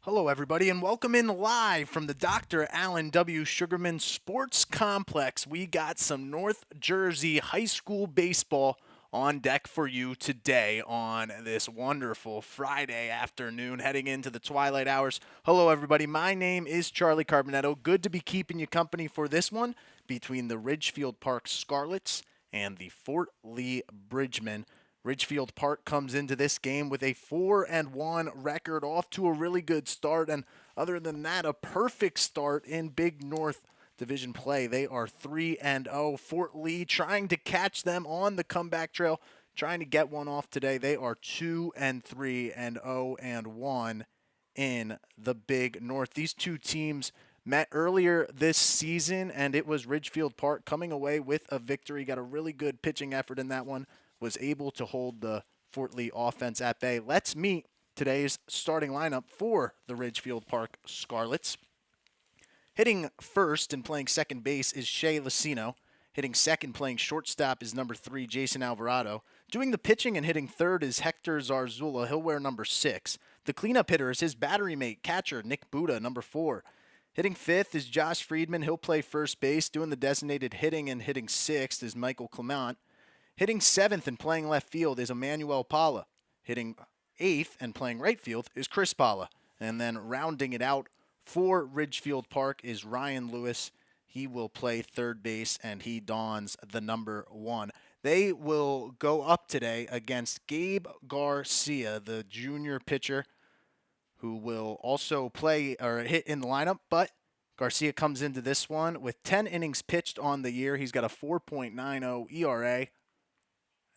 Hello, everybody, and welcome in live from the Dr. Alan W. Sugarman Sports Complex. We got some North Jersey high school baseball on deck for you today on this wonderful Friday afternoon heading into the twilight hours. Hello, everybody. My name is Charlie Carbonetto. Good to be keeping you company for this one between the Ridgefield Park Scarlets and the Fort Lee Bridgemen. Ridgefield Park comes into this game with a 4-1 record, off to a really good start, and other than that, a perfect start in Big North Division play. They are 3-0. Fort Lee trying to catch them on the comeback trail, trying to get one off today. They are 2-3 and 0-1 in the Big North. These two teams met earlier this season, and it was Ridgefield Park coming away with a victory. Got a really good pitching effort in that one. Was able to hold the Fort Lee offense at bay. Let's meet today's starting lineup for the Ridgefield Park Scarlets. Hitting first and playing second base is Shea Lucino. Hitting second, playing shortstop, is number 3, Jason Alvarado. Doing the pitching and hitting third is Hector Zarzula. He'll wear number 6. The cleanup hitter is his battery mate, catcher, Nick Buda, number 4. Hitting fifth is Josh Friedman. He'll play first base. Doing the designated hitting and hitting sixth is Michael Clement. Hitting seventh and playing left field is Emmanuel Pala. Hitting eighth and playing right field is Chris Pala. And then rounding it out for Ridgefield Park is Ryan Lewis. He will play third base, and he dons the number 1. They will go up today against Gabe Garcia, the junior pitcher, who will also play or hit in the lineup. But Garcia comes into this one with 10 innings pitched on the year. He's got a 4.90 ERA.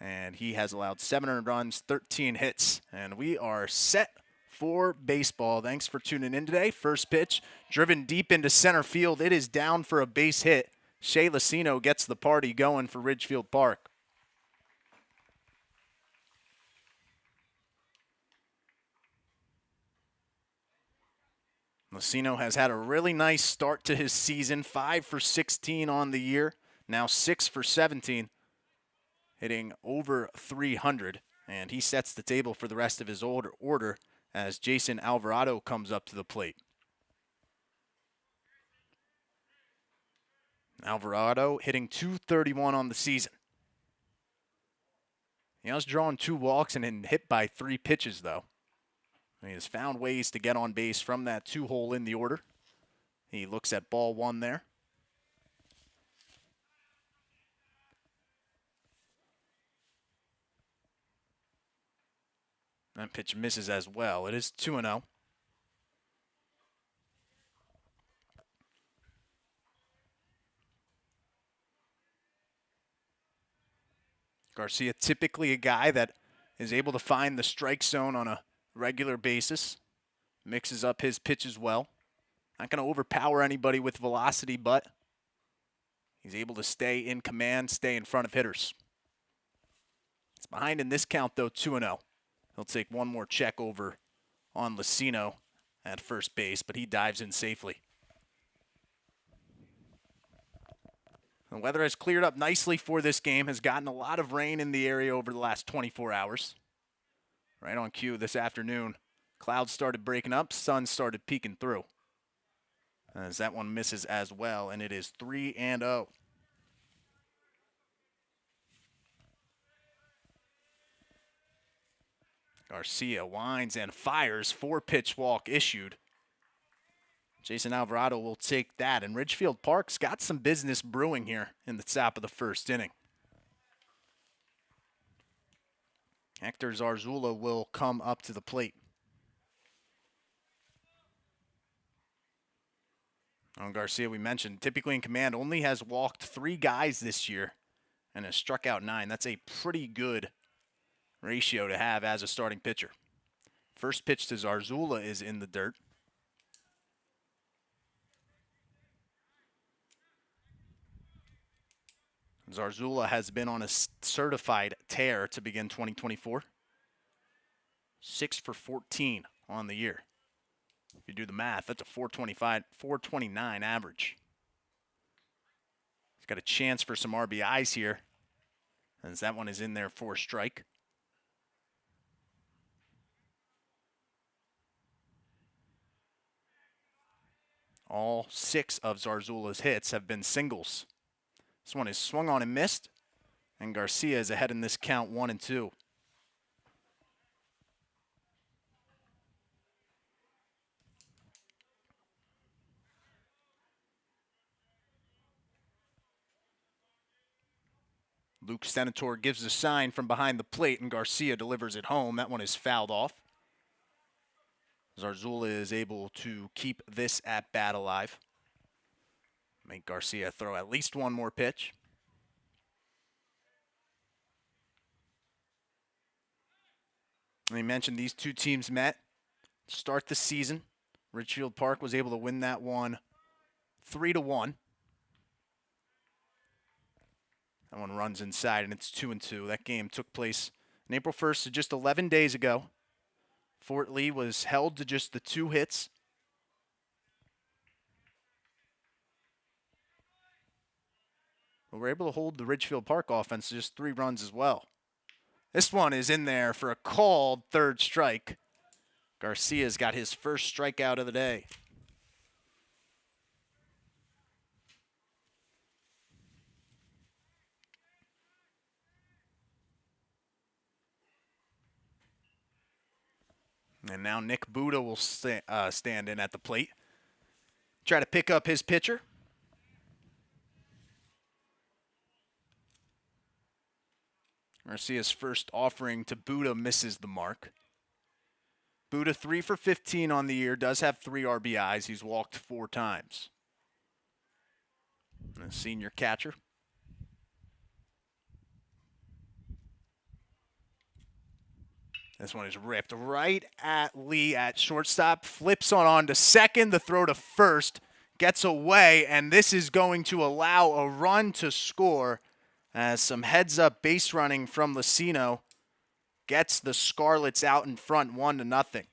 And he has allowed 700 runs, 13 hits. And we are set for baseball. Thanks for tuning in today. First pitch, driven deep into center field. It is down for a base hit. Shea Lucino gets the party going for Ridgefield Park. Lucino has had a really nice start to his season. 5 for 16 on the year. Now 6 for 17. Hitting over 300, and he sets the table for the rest of his order as Jason Alvarado comes up to the plate. Alvarado hitting .231 on the season. He has drawn 2 walks and been hit by 3 pitches, though. He has found ways to get on base from that 2-hole in the order. He looks at ball 1 there. That pitch misses as well. It is 2-0. Garcia, typically a guy that is able to find the strike zone on a regular basis. Mixes up his pitch as well. Not going to overpower anybody with velocity, but he's able to stay in command, stay in front of hitters. It's behind in this count, though, 2-0. He'll take one more check over on Lucino at first base, but he dives in safely. The weather has cleared up nicely for this game, has gotten a lot of rain in the area over the last 24 hours. Right on cue this afternoon, clouds started breaking up, sun started peeking through. As that one misses as well, and it is 3-0. Garcia winds and fires. 4-pitch walk issued. Jason Alvarado will take that, and Ridgefield Park's got some business brewing here in the top of the first inning. Hector Zarzula will come up to the plate. Garcia, we mentioned, typically in command, only has walked 3 guys this year and has struck out 9. That's a pretty good ratio to have as a starting pitcher. First pitch to Zarzula is in the dirt. Zarzula has been on a certified tear to begin 2024. 6 for 14 on the year. If you do the math, that's a 429 average. He's got a chance for some RBIs here, as that one is in there for a strike. All 6 of Zarzula's hits have been singles. This one is swung on and missed, and Garcia is ahead in this count 1-2. Luke Senator gives a sign from behind the plate, and Garcia delivers it home. That one is fouled off. Zarzula is able to keep this at bat alive. Make Garcia throw at least one more pitch. We mentioned these two teams met to start the season. Ridgefield Park was able to win that one 3-1. That one runs inside, and it's 2-2. That game took place on April 1st, so just 11 days ago. Fort Lee was held to just the 2 hits. But we're able to hold the Ridgefield Park offense to just 3 runs as well. This one is in there for a called third strike. Garcia's got his first strikeout of the day. And now Nick Buda will stand in at the plate. Try to pick up his pitcher. Garcia's first offering to Buda misses the mark. Buda 3 for 15 on the year, does have 3 RBIs. He's walked 4 times. And the senior catcher. This one is ripped right at Lee at shortstop. Flips on to second. The throw to first gets away, and this is going to allow a run to score as some heads-up base running from Lucino gets the Scarlets out in front 1-0.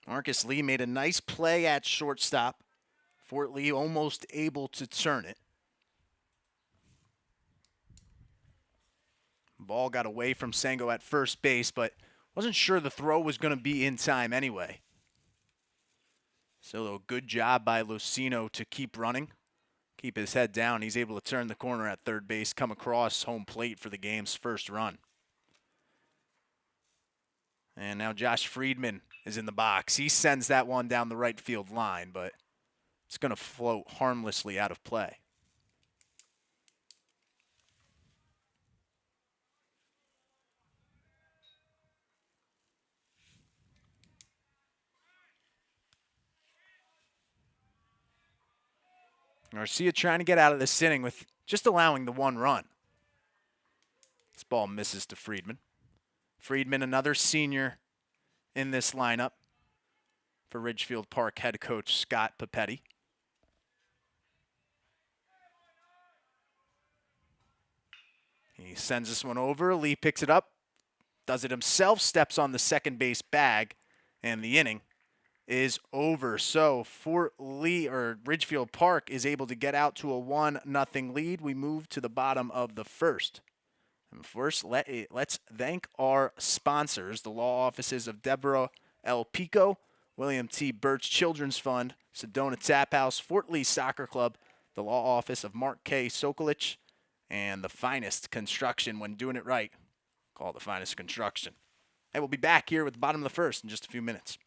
Marcus Lee made a nice play at shortstop. Fort Lee almost able to turn it. Ball got away from Sango at first base, but wasn't sure the throw was going to be in time anyway. So a good job by Lucino to keep running, keep his head down. He's able to turn the corner at third base, come across home plate for the game's first run. And now Josh Friedman is in the box. He sends that one down the right field line, but it's going to float harmlessly out of play. Garcia trying to get out of this inning with just allowing the 1 run. This ball misses to Friedman. Friedman, another senior in this lineup for Ridgefield Park head coach Scott Papetti. He sends this one over. Lee picks it up, does it himself, steps on the second base bag, and the inning is over. So Fort Lee or Ridgefield Park is able to get out to a 1-0 lead. We move to the bottom of the first. And first, let's thank our sponsors, the law offices of Deborah L. Pico, William T. Birch Children's Fund, Sedona Tap House, Fort Lee Soccer Club, the law office of Mark K. Sokolich, and the finest construction. When doing it right, call the finest construction. And we'll be back here with the bottom of the first in just a few minutes.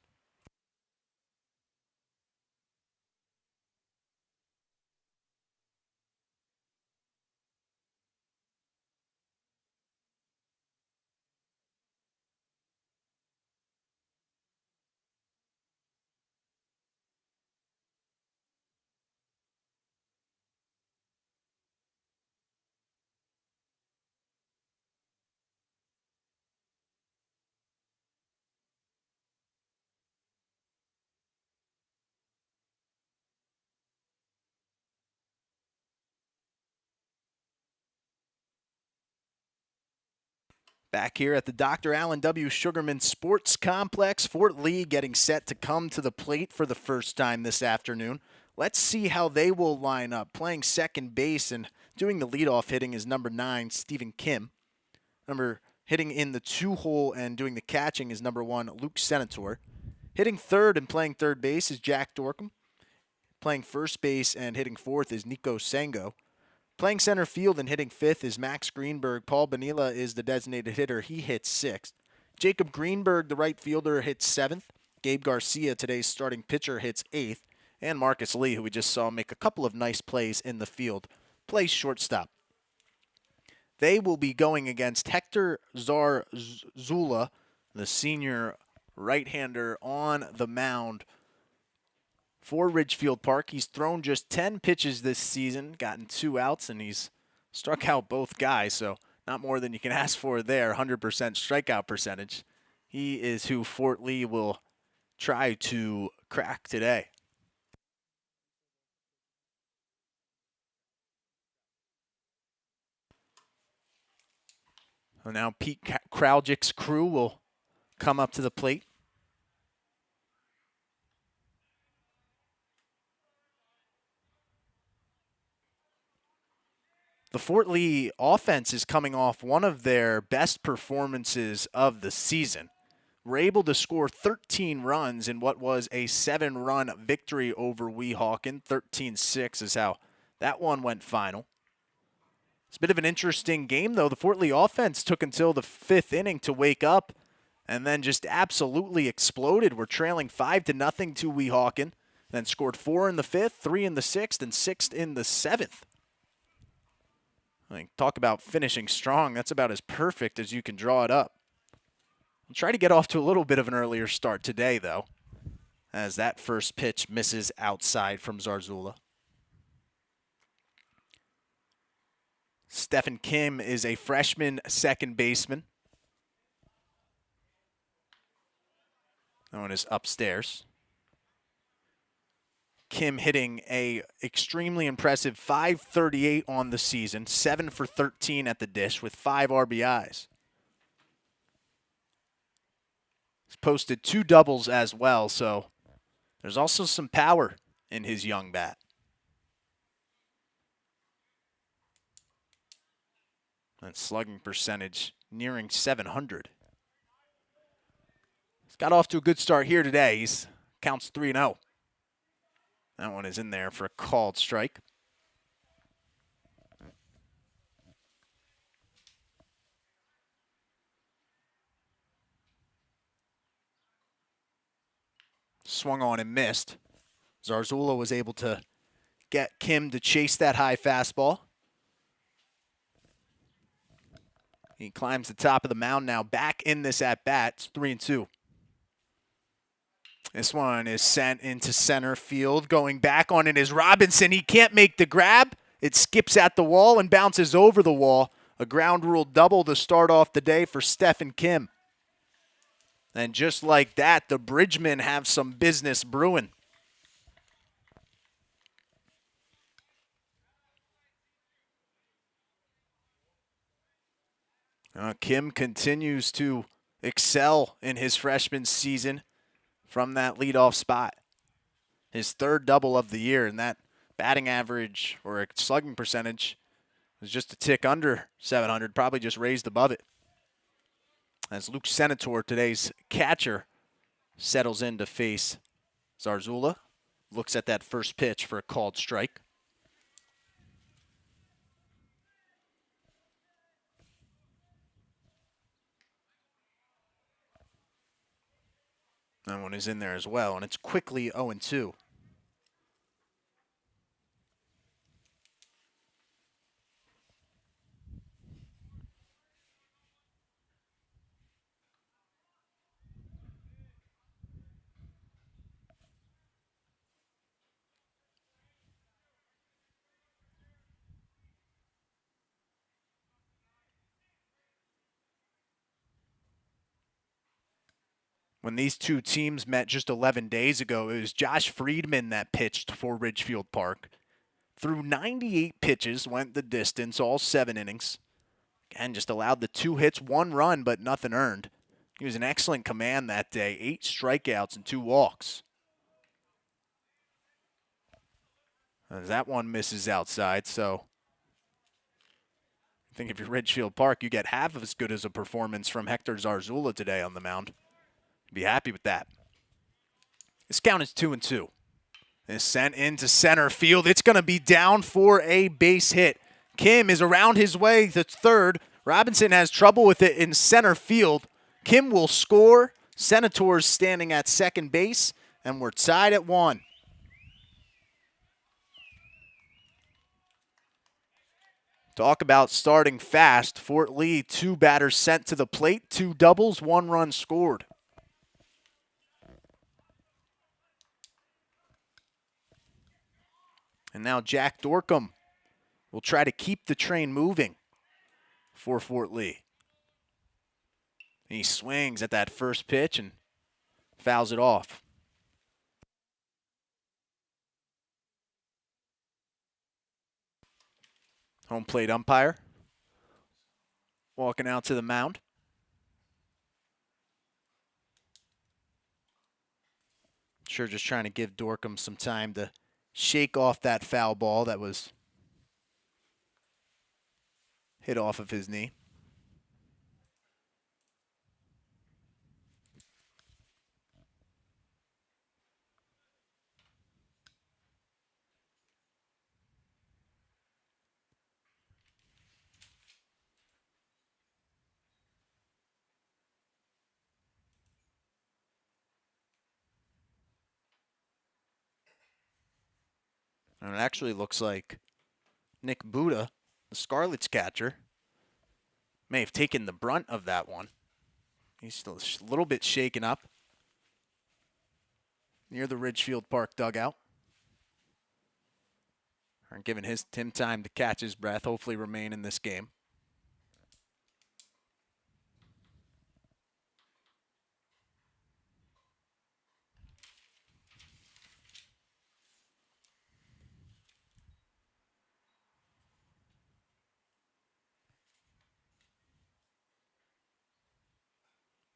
Back here at the Dr. Allen W. Sugarman Sports Complex, Fort Lee getting set to come to the plate for the first time this afternoon. Let's see how they will line up. Playing second base and doing the leadoff hitting is number 9, Stephen Kim. Number Hitting in the 2-hole and doing the catching is number 1, Luke Senator. Hitting third and playing third base is Jack Dorcom. Playing first base and hitting fourth is Nico Sango. Playing center field and hitting fifth is Max Greenberg. Paul Bonilla is the designated hitter. He hits sixth. Jacob Greenberg, the right fielder, hits seventh. Gabe Garcia, today's starting pitcher, hits eighth. And Marcus Lee, who we just saw make a couple of nice plays in the field, plays shortstop. They will be going against Hector Zarzula, the senior right-hander, on the mound for Ridgefield Park. He's thrown just 10 pitches this season, gotten 2 outs, and he's struck out both guys, so not more than you can ask for there. 100% strikeout percentage. He is who Fort Lee will try to crack today. So now Pete Kraljic's crew will come up to the plate. The Fort Lee offense is coming off one of their best performances of the season. We're able to score 13 runs in what was a 7-run victory over Weehawken. 13-6 is how that one went final. It's a bit of an interesting game, though. The Fort Lee offense took until the 5th inning to wake up and then just absolutely exploded. We're trailing 5-0 to Weehawken, then scored 4 in the 5th, 3 in the 6th, and 6 in the 7th. I mean, talk about finishing strong. That's about as perfect as you can draw it up. We'll try to get off to a little bit of an earlier start today, though, as that first pitch misses outside from Zarzula. Stephen Kim is a freshman second baseman. That one is upstairs. Kim hitting a extremely impressive .538 on the season, 7 for 13 at the dish with 5 RBIs. He's posted 2 doubles as well, so there's also some power in his young bat. And slugging percentage nearing 700. He's got off to a good start here today. He's counts 3-0. That one is in there for a called strike. Swung on and missed. Zarzula was able to get Kim to chase that high fastball. He climbs the top of the mound now, back in this at-bat. It's 3-2. This one is sent into center field. Going back on it is Robinson. He can't make the grab. It skips at the wall and bounces over the wall. A ground rule double to start off the day for Stephen Kim. And just like that, the Bridgemen have some business brewing. Kim continues to excel in his freshman season from that leadoff spot. His 3rd double of the year, and that batting average or slugging percentage was just a tick under 700, probably just raised above it. As Luke Senator, today's catcher, settles in to face Zarzula, looks at that first pitch for a called strike. That one is in there as well, and it's quickly 0-2. When these two teams met just 11 days ago, it was Josh Friedman that pitched for Ridgefield Park. Threw 98 pitches, went the distance, all 7 innings. Again, just allowed the 2 hits, 1 run, but nothing earned. He was in excellent command that day, 8 strikeouts and 2 walks. As that one misses outside, so think if you're Ridgefield Park, you get half as good as a performance from Hector Zarzula today on the mound. Be happy with that. This count is 2-2. It's sent into center field. It's going to be down for a base hit. Kim is around his way to third. Robinson has trouble with it in center field. Kim will score. Senators standing at second base, and we're tied at 1. Talk about starting fast. Fort Lee, 2 batters sent to the plate, 2 doubles, 1 run scored. And now Jack Dorcom will try to keep the train moving for Fort Lee. He swings at that first pitch and fouls it off. Home plate umpire walking out to the mound. Sure, just trying to give Dorcom some time to shake off that foul ball that was hit off of his knee. And it actually looks like Nick Buda, the Scarlets catcher, may have taken the brunt of that one. He's still a little bit shaken up near the Ridgefield Park dugout. And giving him time to catch his breath, hopefully remain in this game.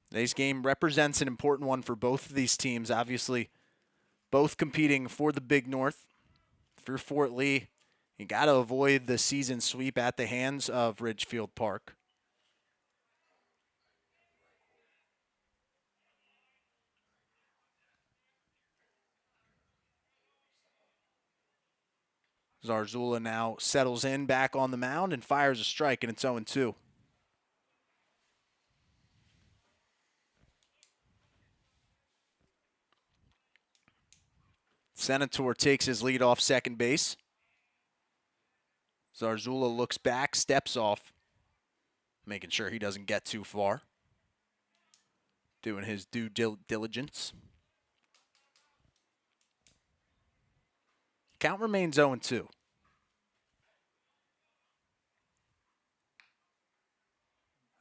Today's game represents an important one for both of these teams. Obviously, both competing for the Big North. For Fort Lee, you got to avoid the season sweep at the hands of Ridgefield Park. Zarzula now settles in back on the mound and fires a strike, and it's 0-2. Senator takes his lead off second base. Zarzula looks back, steps off, making sure he doesn't get too far. Doing his due diligence. Count remains 0-2.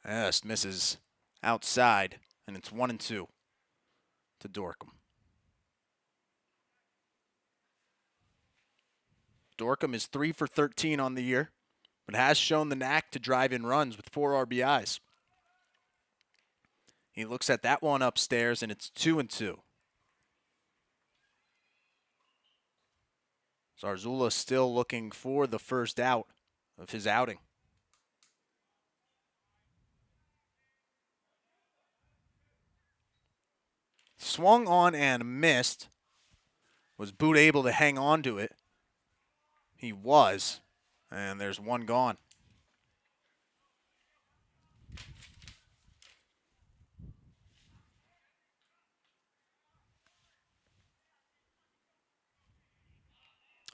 Yes, misses outside, and it's 1-2 to Dorcom. Dorcom is 3 for 13 on the year, but has shown the knack to drive in runs with 4 RBIs. He looks at that one upstairs, and it's 2-2. Zarzula still looking for the first out of his outing. Swung on and missed. Was Boot able to hang on to it? He was. And there's one gone.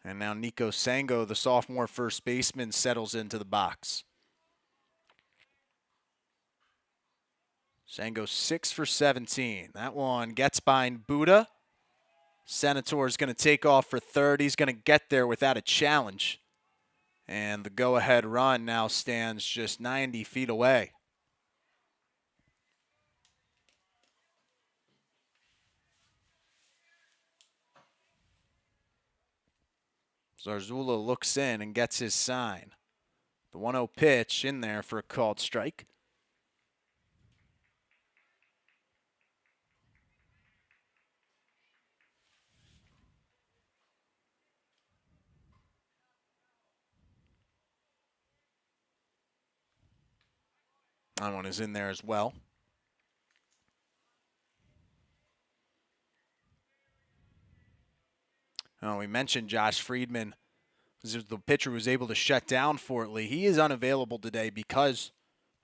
And now Nico Sango, the sophomore first baseman, settles into the box. Sango 6 for 17. That one gets behind Buda. Senator is going to take off for third. He's going to get there without a challenge. And the go-ahead run now stands just 90 feet away. Zarzula looks in and gets his sign. The 1-0 pitch in there for a called strike. That one is in there as well. We mentioned Josh Friedman. The pitcher was able to shut down Fort Lee. He is unavailable today because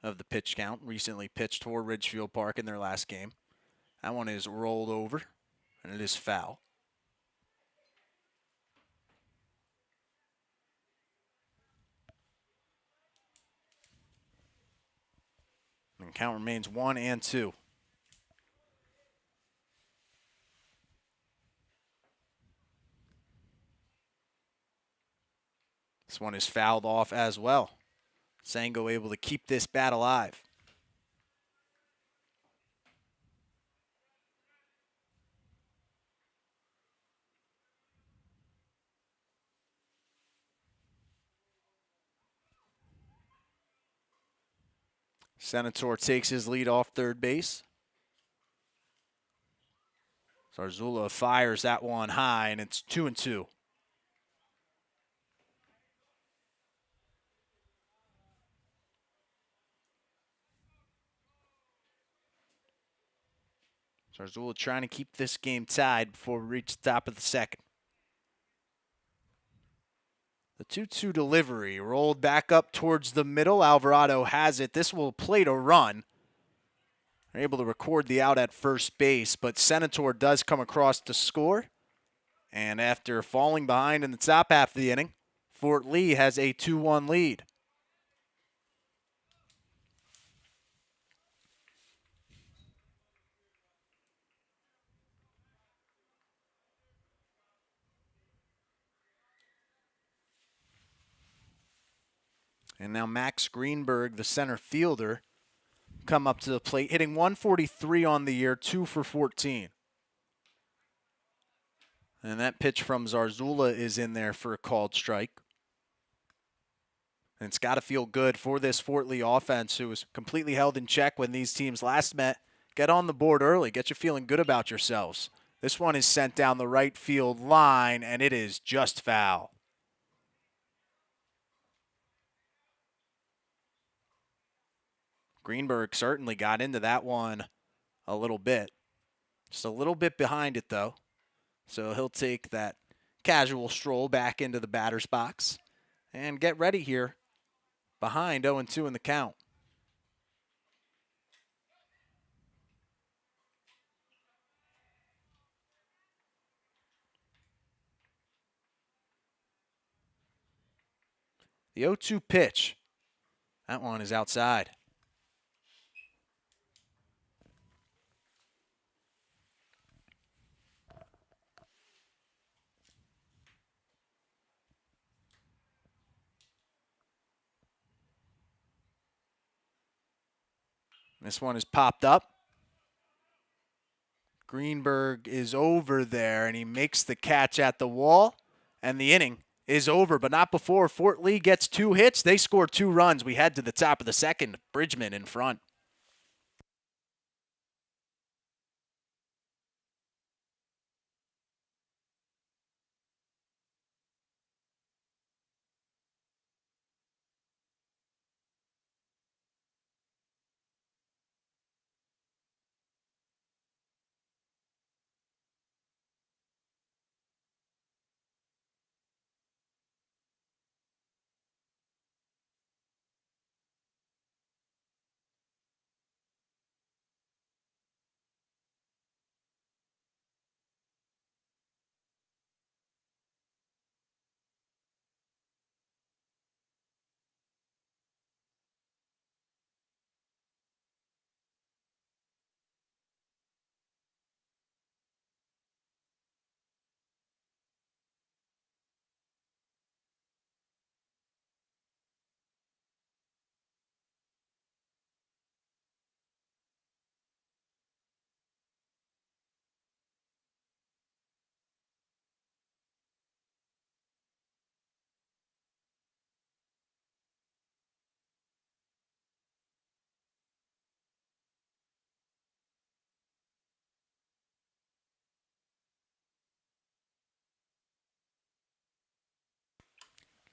of the pitch count. Recently pitched for Ridgefield Park in their last game. That one is rolled over, and it is foul. And count remains 1-2. This one is fouled off as well. Sango able to keep this bat alive. Senator takes his lead off third base. Zarzula fires that one high, and it's 2-2. Zarzula trying to keep this game tied before we reach the top of the second. The 2-2 delivery rolled back up towards the middle. Alvarado has it. This will plate a run. They're able to record the out at first base, but Senator does come across to score. And after falling behind in the top half of the inning, Fort Lee has a 2-1 lead. And now Max Greenberg, the center fielder, come up to the plate, hitting 143 on the year, 2 for 14. And that pitch from Zarzula is in there for a called strike. And it's got to feel good for this Fort Lee offense, who was completely held in check when these teams last met. Get on the board early. Get you feeling good about yourselves. This one is sent down the right field line, and it is just foul. Greenberg certainly got into that one a little bit. Just a little bit behind it, though. So he'll take that casual stroll back into the batter's box and get ready here behind 0-2 in the count. The 0-2 pitch. That one is outside. This one is popped up. Greenberg is over there, and he makes the catch at the wall, and the inning is over, but not before Fort Lee gets 2 hits. They score 2 runs. We head to the top of the second. Bridgman in front.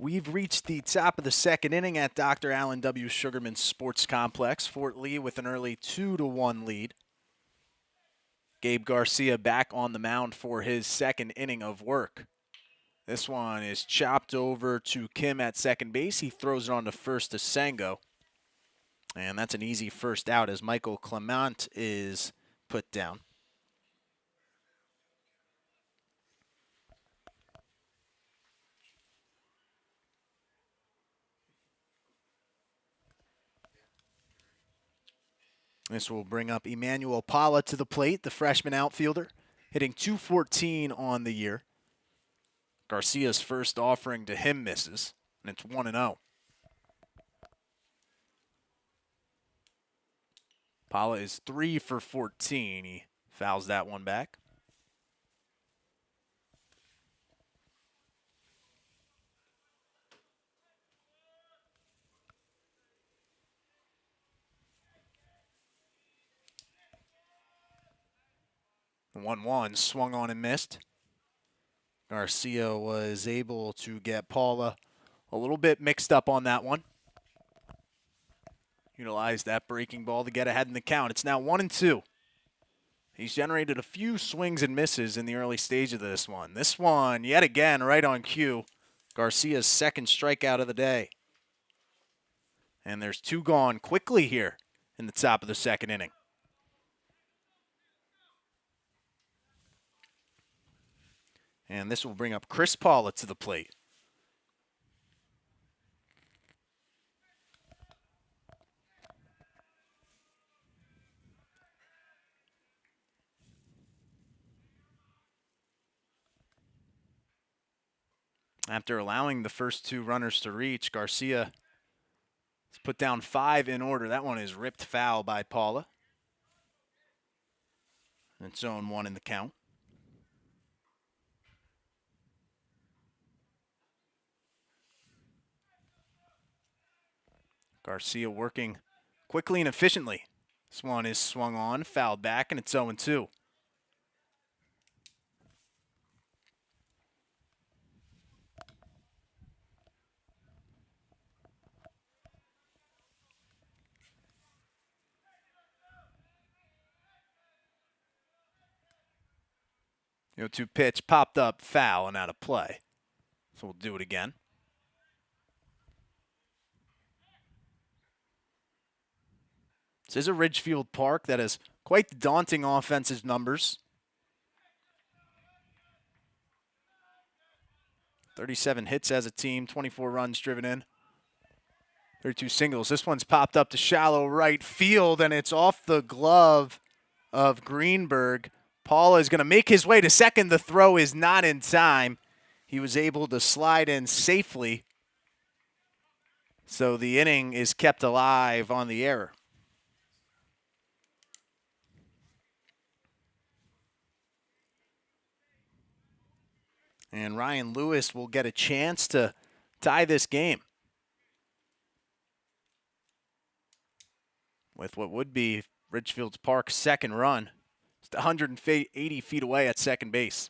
We've reached the top of the second inning at Dr. Allen W. Sugarman Sports Complex. Fort Lee with an early 2-1 lead. Gabe Garcia back on the mound for his second inning of work. This one is chopped over to Kim at second base. He throws it on to first to Sengo. And that's an easy first out as Michael Clement is put down. This will bring up Emmanuel Pala to the plate, the freshman outfielder, hitting .214 on the year. Garcia's first offering to him misses, and it's 1-0. Pala is 3 for 14. He fouls that one back. The 1-1 swung on and missed. Garcia was able to get Paula a little bit mixed up on that one. Utilized that breaking ball to get ahead in the count. It's now 1-2. He's generated a few swings and misses in the early stage of this one. This one, yet again, right on cue. Garcia's second strikeout of the day. And there's two gone quickly here in the top of the second inning. And this will bring up Chris Paula to the plate. After allowing the first two runners to reach, Garcia has put down 5 in order. That one is ripped foul by Paula. And it's 0-1 in the count. Garcia working quickly and efficiently. This one is swung on, fouled back, and it's 0-2. The 0-2 pitch popped up, foul, and out of play. So we'll do it again. This is a Ridgefield Park that has quite the daunting offensive numbers. 37 hits as a team, 24 runs driven in. 32 singles. This one's popped up to shallow right field, and it's off the glove of Greenberg. Paula is going to make his way to second. The throw is not in time. He was able to slide in safely. So the inning is kept alive on the error. And Ryan Lewis will get a chance to tie this game with what would be Ridgefield Park's second run. It's 180 feet away at second base.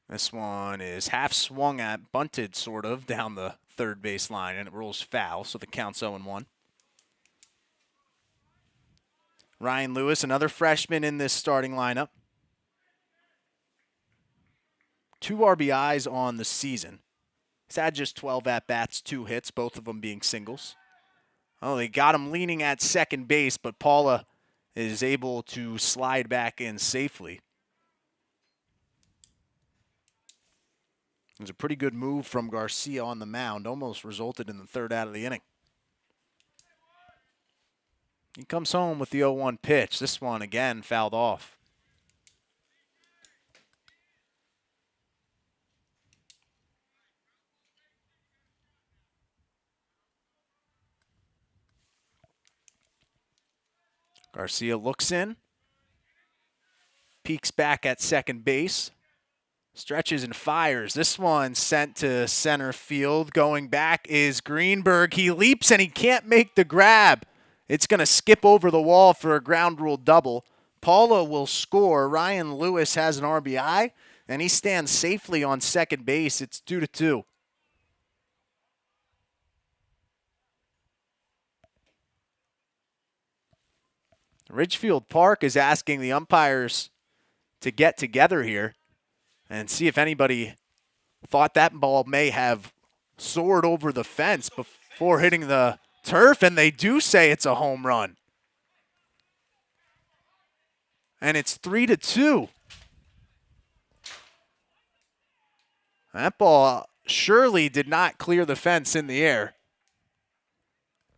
This one is half swung at, bunted sort of, down the third base line, and it rolls foul, so the count's 0-1. Ryan Lewis, another freshman in this starting lineup. 2 RBIs on the season. He's had just 12 at-bats, 2 hits, both of them being singles. Oh, they got him leaning at second base, but Paula is able to slide back in safely. It was a pretty good move from Garcia on the mound, almost resulted in the third out of the inning. He comes home with the 0-1 pitch. This one, again, fouled off. Garcia looks in, peeks back at second base, stretches and fires. This one sent to center field. Going back is Greenberg. He leaps and he can't make the grab. It's going to skip over the wall for a ground rule double. Paula will score. Ryan Lewis has an RBI, and he stands safely on second base. It's 2-2. Ridgefield Park is asking the umpires to get together here and see if anybody thought that ball may have soared over the fence before hitting the turf, and they do say it's a home run. And it's 3-2. That ball surely did not clear the fence in the air.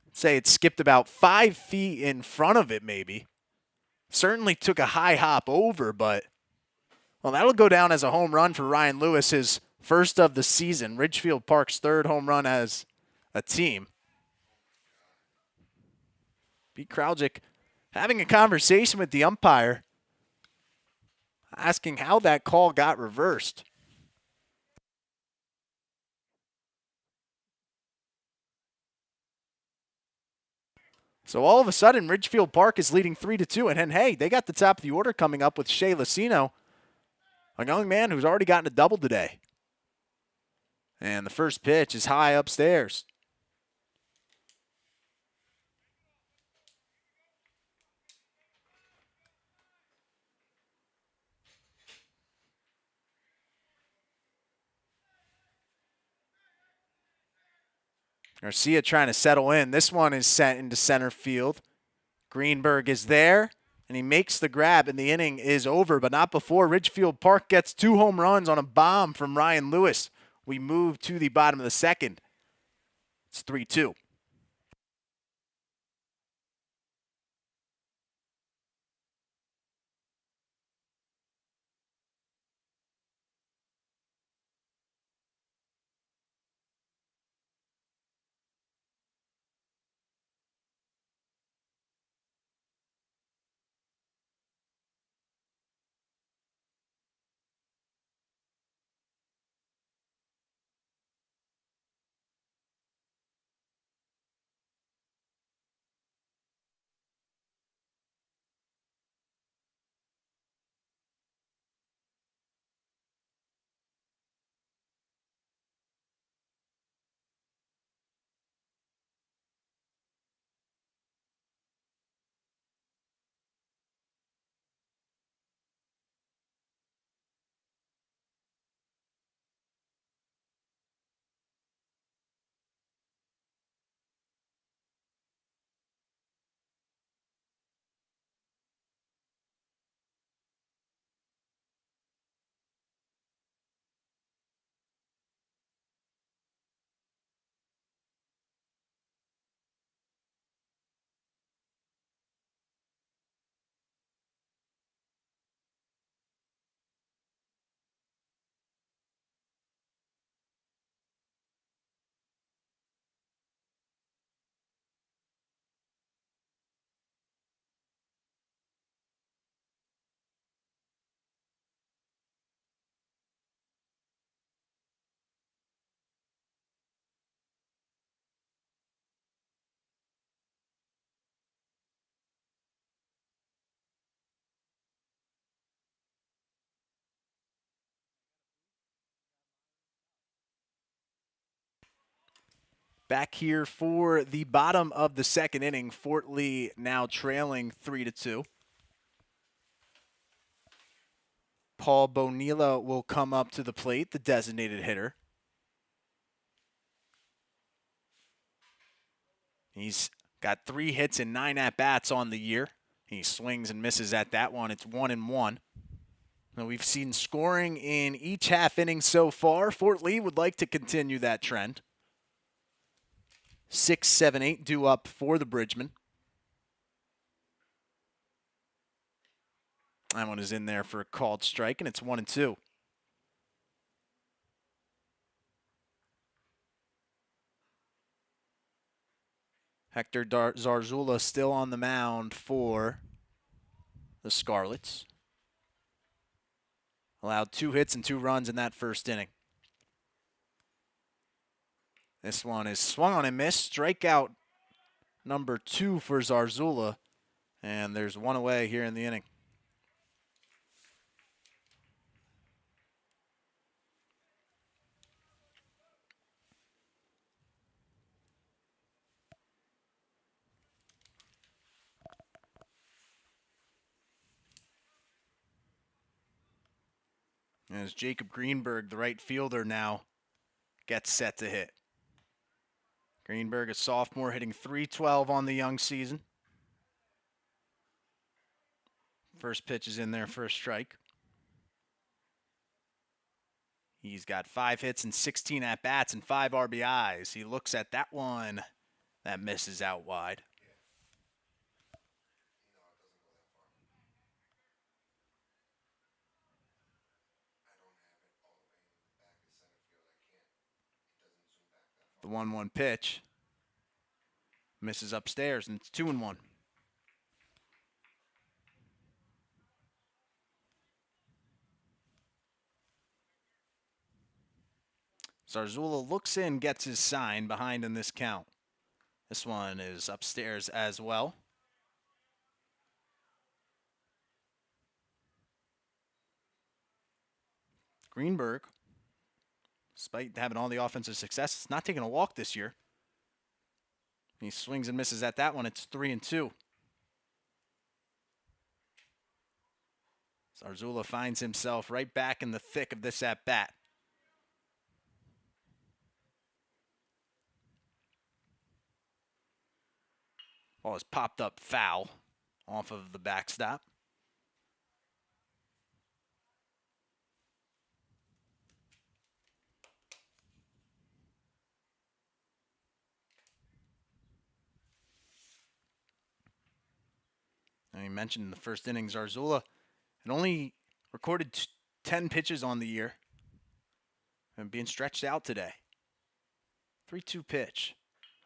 I'd say it skipped about 5 feet in front of it, maybe. Certainly took a high hop over, but, well, that'll go down as a home run for Ryan Lewis, his first of the season. Ridgefield Park's third home run as a team. Pete Kraujic having a conversation with the umpire, asking how that call got reversed. So all of a sudden, Ridgefield Park is leading 3-2, and hey, they got the top of the order coming up with Shea Lucino, a young man who's already gotten a double today. And the first pitch is high upstairs. Garcia trying to settle in. This one is sent into center field. Greenberg is there, and he makes the grab, and the inning is over, but not before Ridgefield Park gets 2 home runs on a bomb from Ryan Lewis. We move to the bottom of the second. It's 3-2. Back here for the bottom of the second inning. Fort Lee now trailing 3-2. Paul Bonilla will come up to the plate, the designated hitter. He's got 3 hits and 9 at-bats on the year. He swings and misses at that one. It's 1-1. Now we've seen scoring in each half inning so far. Fort Lee would like to continue that trend. 6, 7, 8 due up for the Bridgemen. That one is in there for a called strike, and it's 1-2. Hector Zarzula still on the mound for the Scarlets. Allowed 2 hits and 2 runs in that first inning. This one is swung on and missed. Strikeout number 2 for Zarzula. And there's 1 away here in the inning. As Jacob Greenberg, the right fielder, now gets set to hit. Greenberg, a sophomore, hitting .312 on the young season. First pitch is in there for a strike. He's got 5 hits and 16 at-bats and 5 RBIs. He looks at that one. That misses out wide. The 1-1 pitch misses upstairs, and it's 2-1. Zarzula looks in, gets his sign behind in this count. This one is upstairs as well. Greenberg, despite having all the offensive success, is not taking a walk this year. He swings and misses at that one. It's 3-2. Zarzula finds himself right back in the thick of this at-bat. Ball is popped up foul off of the backstop. I mentioned in the first inning, Zarzula had only recorded 10 pitches on the year and being stretched out today. 3-2 pitch.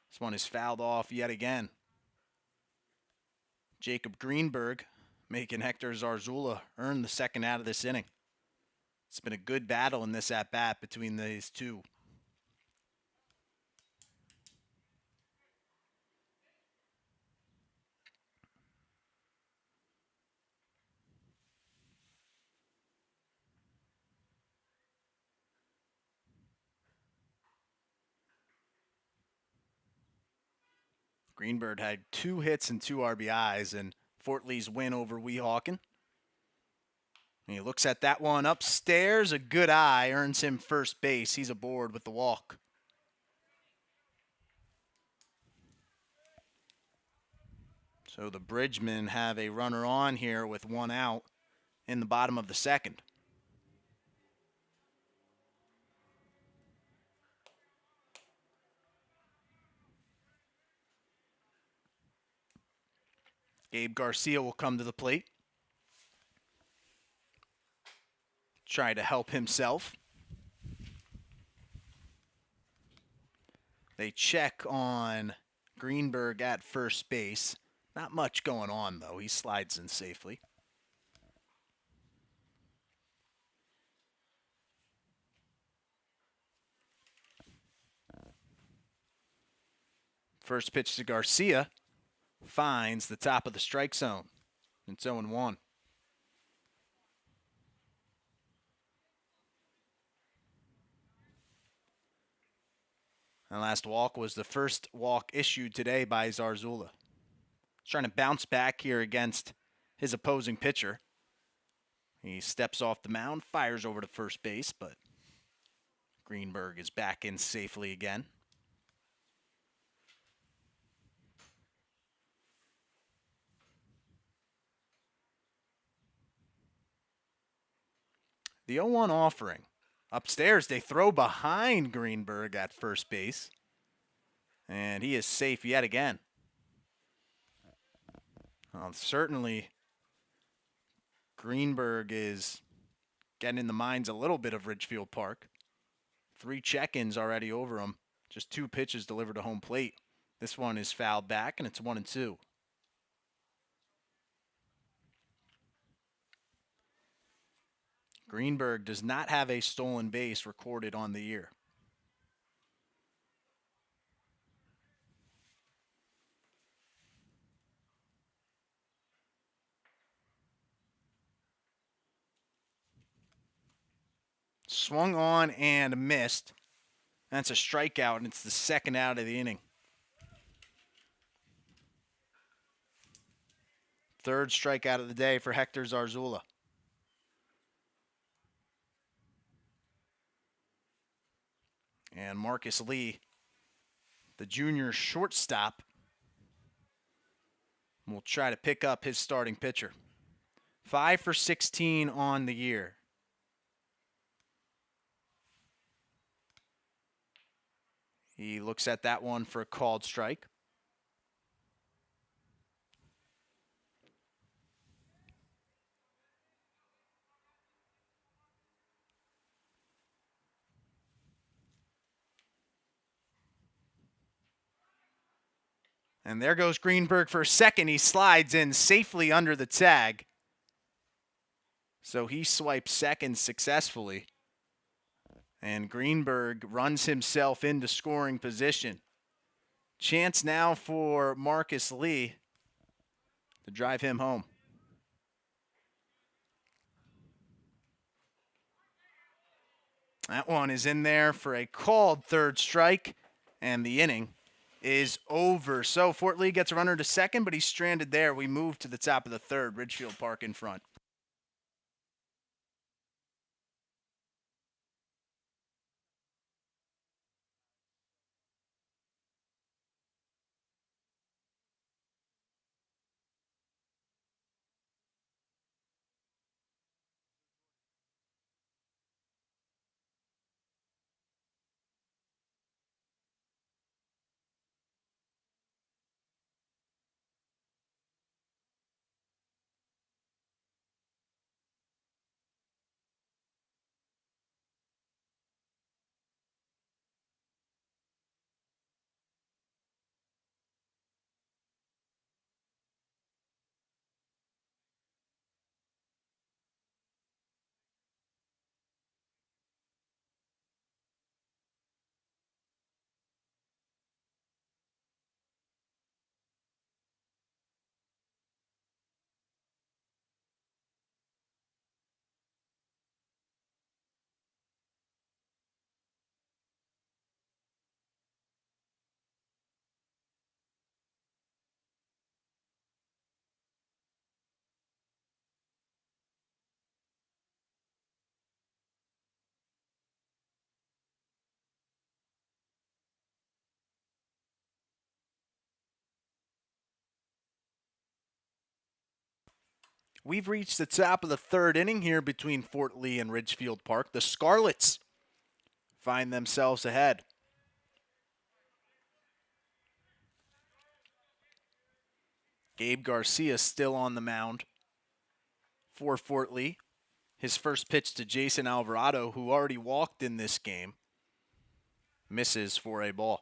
This one is fouled off yet again. Jacob Greenberg making Hector Zarzula earn the second out of this inning. It's been a good battle in this at-bat between these two. Greenberg had 2 hits and 2 RBIs in Fort Lee's win over Weehawken. And he looks at that one upstairs. A good eye earns him first base. He's aboard with the walk. So the Bridgemen have a runner on here with 1 out in the bottom of the second. Gabe Garcia will come to the plate. Try to help himself. They check on Greenberg at first base. Not much going on, though. He slides in safely. First pitch to Garcia finds the top of the strike zone. It's 0-1. And last walk was the first walk issued today by Zarzula. He's trying to bounce back here against his opposing pitcher. He steps off the mound, fires over to first base, but Greenberg is back in safely again. The 0-1 offering. Upstairs, they throw behind Greenberg at first base. And he is safe yet again. Well, certainly, Greenberg is getting in the minds a little bit of Ridgefield Park. 3 check-ins already over him. Just 2 pitches delivered to home plate. This one is fouled back, and it's 1-2. Greenberg does not have a stolen base recorded on the year. Swung on and missed. That's a strikeout, and it's the second out of the inning. Third strikeout of the day for Hector Zarzula. And Marcus Lee, the junior shortstop, will try to pick up his starting pitcher. 5 for 16 on the year. He looks at that one for a called strike. And there goes Greenberg for a second. He slides in safely under the tag. So he swipes second successfully. And Greenberg runs himself into scoring position. Chance now for Marcus Lee to drive him home. That one is in there for a called third strike, and the inning is over. So Fort Lee gets a runner to second, but he's stranded there. We move to the top of the third, Ridgefield Park in front. We've reached the top of the third inning here between Fort Lee and Ridgefield Park. The Scarlets find themselves ahead. Gabe Garcia still on the mound for Fort Lee. His first pitch to Jason Alvarado, who already walked in this game, misses for a ball.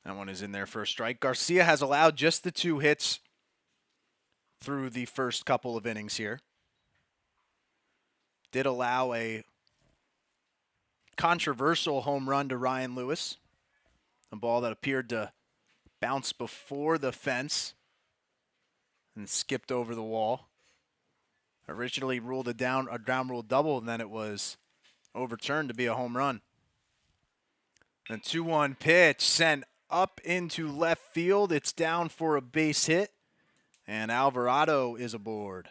That one is in there for a strike. Garcia has allowed just the 2 hits through the first couple of innings here. Did allow a controversial home run to Ryan Lewis. A ball that appeared to bounce before the fence and skipped over the wall. Originally ruled a down rule double, and then it was overturned to be a home run. The 2-1 pitch sent up into left field. It's down for a base hit, and Alvarado is aboard.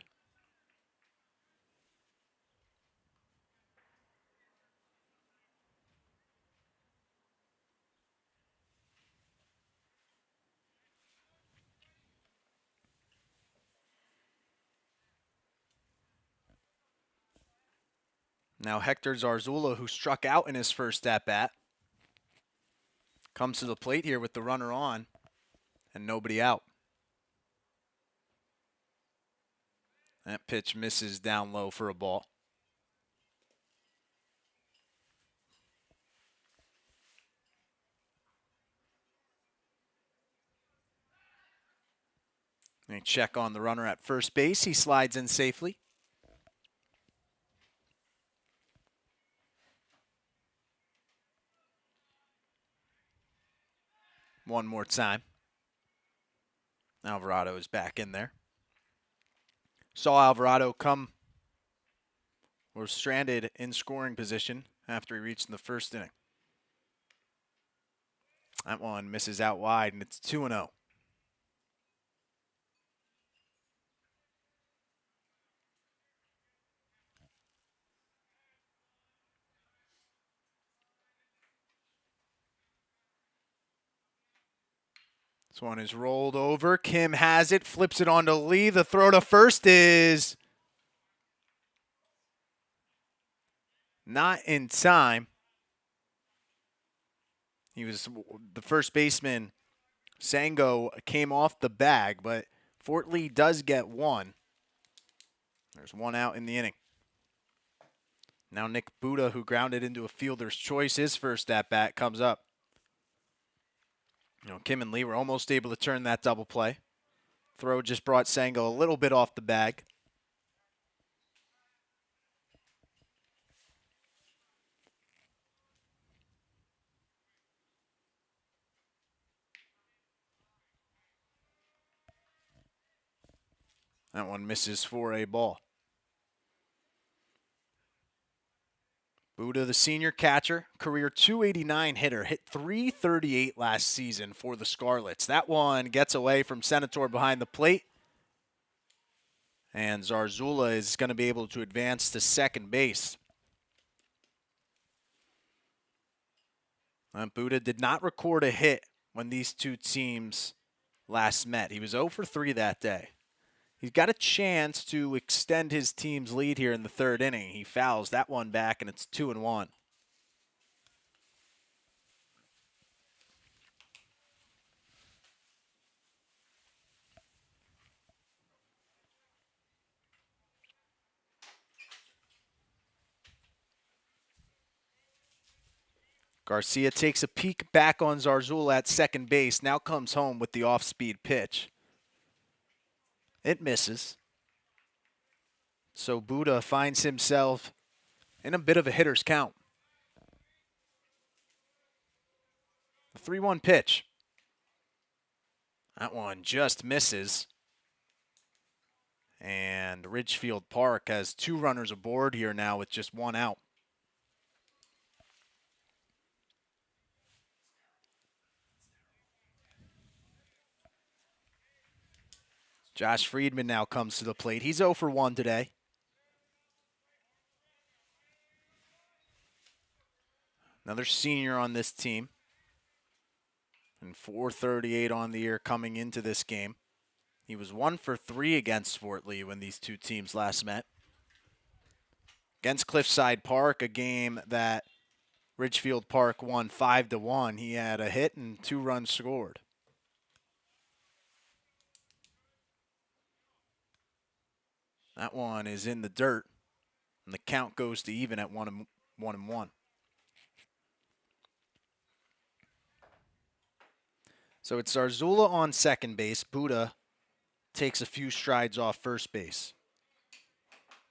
Now Hector Zarzula, who struck out in his first at-bat, comes to the plate here with the runner on and nobody out. That pitch misses down low for a ball. They check on the runner at first base. He slides in safely. One more time. Alvarado is back in there. Saw Alvarado come or stranded in scoring position after he reached in the first inning. That one misses out wide, and it's 2-0. This one is rolled over. Kim has it, flips it onto Lee. The throw to first is not in time. He was the first baseman. Sango came off the bag, but Fort Lee does get one. There's one out in the inning. Now Nick Buda, who grounded into a fielder's choice, his first at-bat comes up. Kim and Lee were almost able to turn that double play. Throw just brought Sango a little bit off the bag. That one misses for a ball. Buda, the senior catcher, career .289 hitter, hit .338 last season for the Scarlets. That one gets away from Senator behind the plate. And Zarzula is going to be able to advance to second base. Buda did not record a hit when these two teams last met. He was 0 for 3 that day. He's got a chance to extend his team's lead here in the third inning. He fouls that one back, and it's 2-1. Garcia takes a peek back on Zarzula at second base. Now comes home with the off-speed pitch. It misses. So Buda finds himself in a bit of a hitter's count. The 3-1 pitch. That one just misses. And Ridgefield Park has 2 runners aboard here now with just 1 out. Josh Friedman now comes to the plate. He's 0 for 1 today. Another senior on this team. And .438 on the year coming into this game. He was 1 for 3 against Fort Lee when these two teams last met. Against Cliffside Park, a game that Ridgefield Park won 5-1. He had a hit and 2 runs scored. That one is in the dirt, and the count goes to even at 1-1. So it's Zarzula on second base. Buda takes a few strides off first base.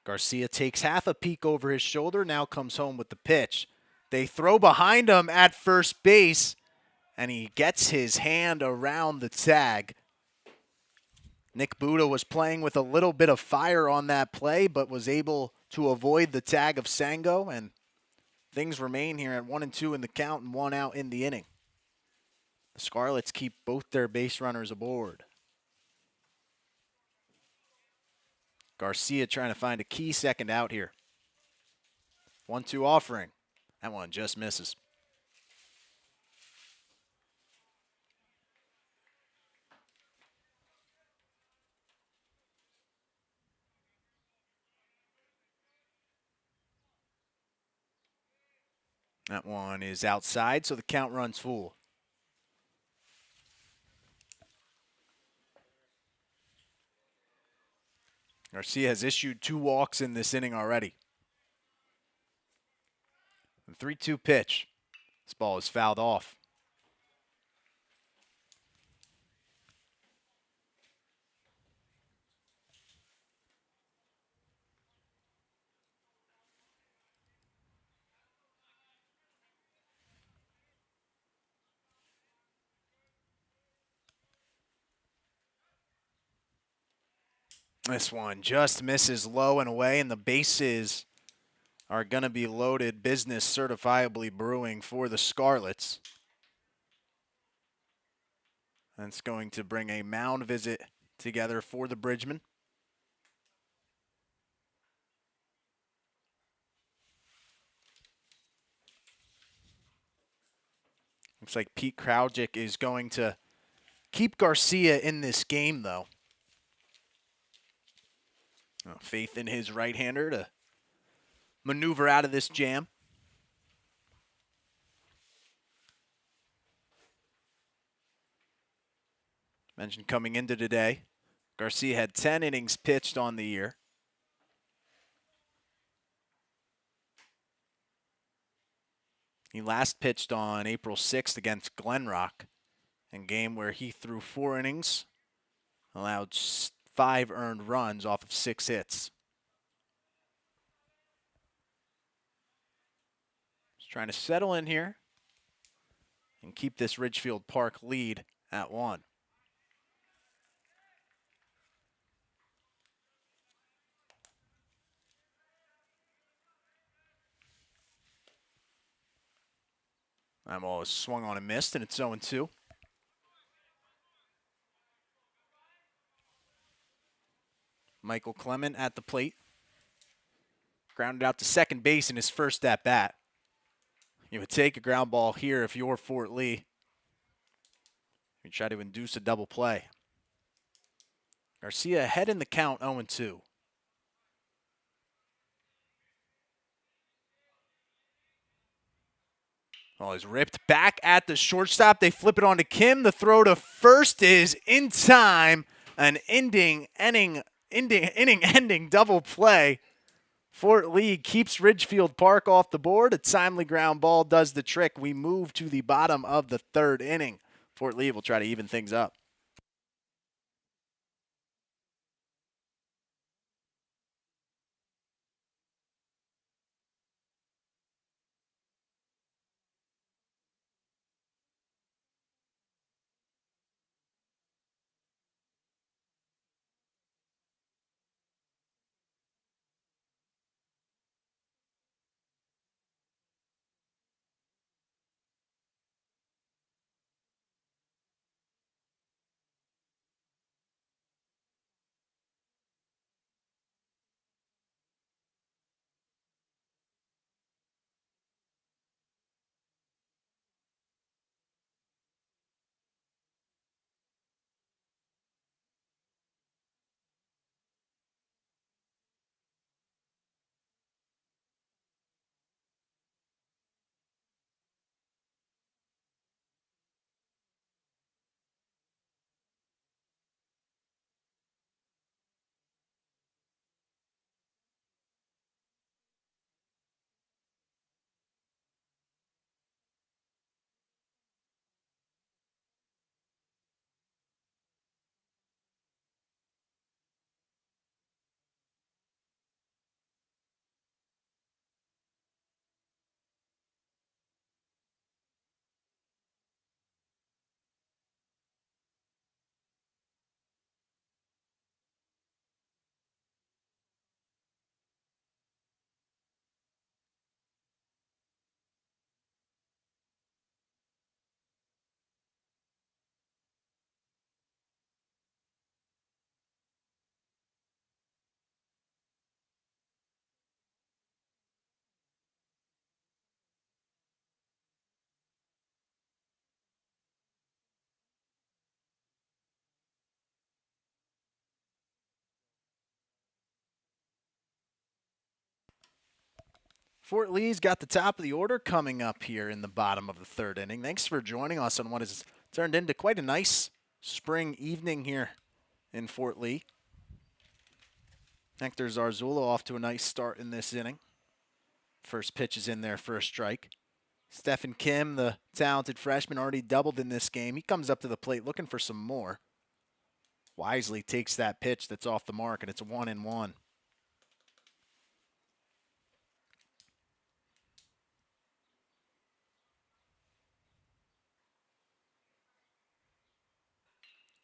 Garcia takes half a peek over his shoulder, now comes home with the pitch. They throw behind him at first base, and he gets his hand around the tag. Nick Buda was playing with a little bit of fire on that play, but was able to avoid the tag of Sango, and things remain here at 1-2 in the count and 1 out in the inning. The Scarlets keep both their base runners aboard. Garcia trying to find a key second out here. 1-2 offering. That one just misses. That one is outside, so the count runs full. Garcia has issued 2 walks in this inning already. The 3-2 pitch. This ball is fouled off. This one just misses low and away, and the bases are going to be loaded. Business certifiably brewing for the Scarlets. That's going to bring a mound visit together for the Bridgemen. Looks like Pete Kraujic is going to keep Garcia in this game, though. Faith in his right-hander to maneuver out of this jam. Mentioned coming into today, Garcia had 10 innings pitched on the year. He last pitched on April 6th against Glenrock, in a game where he threw 4 innings, allowed 5 earned runs off of 6 hits. Just trying to settle in here and keep this Ridgefield Park lead at 1. That ball is swung on and missed, and it's 0-2. Michael Clement at the plate. Grounded out to second base in his first at-bat. You would take a ground ball here if you're Fort Lee. You try to induce a double play. Garcia ahead in the count, 0-2. Ball is ripped back at the shortstop. They flip it on to Kim. The throw to first is in time. An inning-ending double play. Fort Lee keeps Ridgefield Park off the board. A timely ground ball does the trick. We move to the bottom of the 3rd inning. Fort Lee will try to even things up. Fort Lee's got the top of the order coming up here in the bottom of the 3rd inning. Thanks for joining us on what has turned into quite a nice spring evening here in Fort Lee. Hector Zarzula off to a nice start in this inning. First pitch is in there for a strike. Stephen Kim, the talented freshman, already doubled in this game. He comes up to the plate looking for some more. Wisely takes that pitch that's off the mark, and it's 1-1.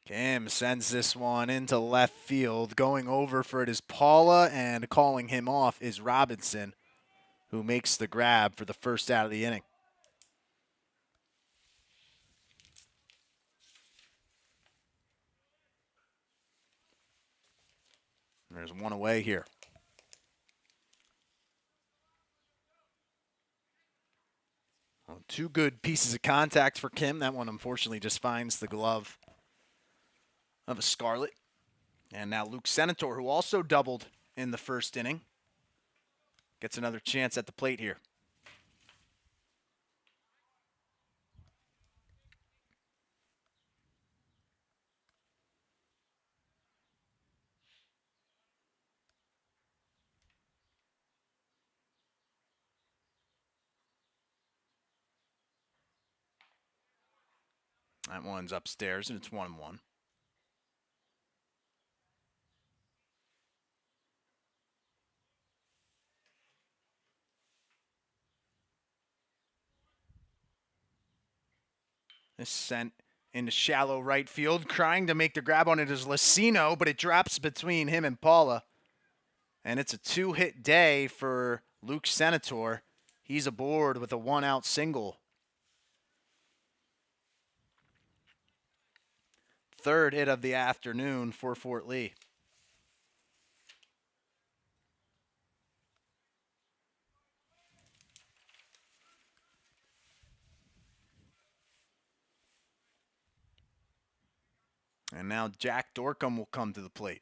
Kim sends this one into left field. Going over for it is Paula, and calling him off is Robinson, who makes the grab for the first out of the inning. There's one away here. Well, two good pieces of contact for Kim. That one, unfortunately, just finds the glove of a Scarlet. And now Luke Senator, who also doubled in the first inning, gets another chance at the plate here. That one's upstairs, and it's 1-1. This sent into shallow right field. Trying to make the grab on it is Lucino, but it drops between him and Paula. And it's a two-hit day for Luke Senator. He's aboard with a one-out single. Third hit of the afternoon for Fort Lee. And now Jack Dorcom will come to the plate.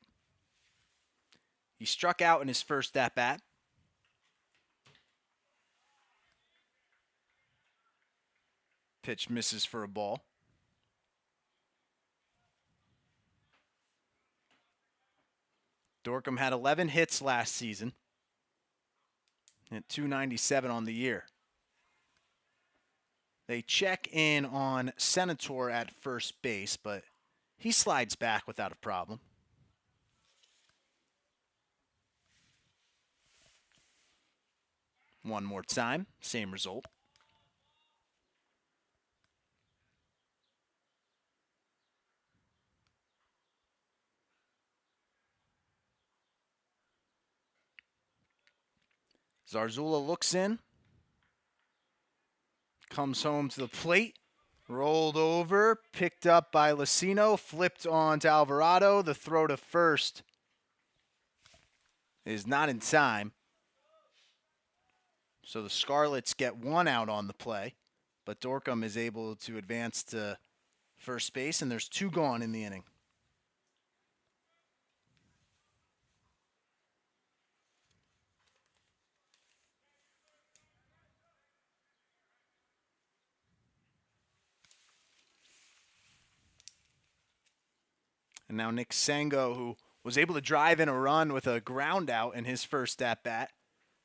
He struck out in his first at-bat. Pitch misses for a ball. Dorcom had 11 hits last season. At .297 on the year. They check in on Senator at first base, but he slides back without a problem. One more time, same result. Zarzula looks in, comes home to the plate, rolled over, picked up by Lucino, flipped on to Alvarado. The throw to first is not in time. So the Scarlets get one out on the play, but Dorcom is able to advance to first base, and there's two gone in the inning. And now Nick Sango, who was able to drive in a run with a ground out in his first at-bat,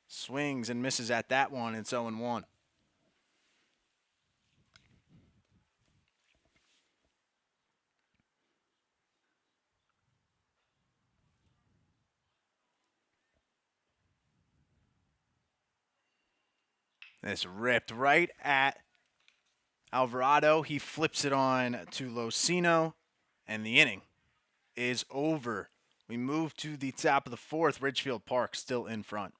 swings and misses at that one. It's 0-1. This ripped right at Alvarado. He flips it on to Lucino, and the inning is over. We move to the top of the fourth. Ridgefield Park still in front.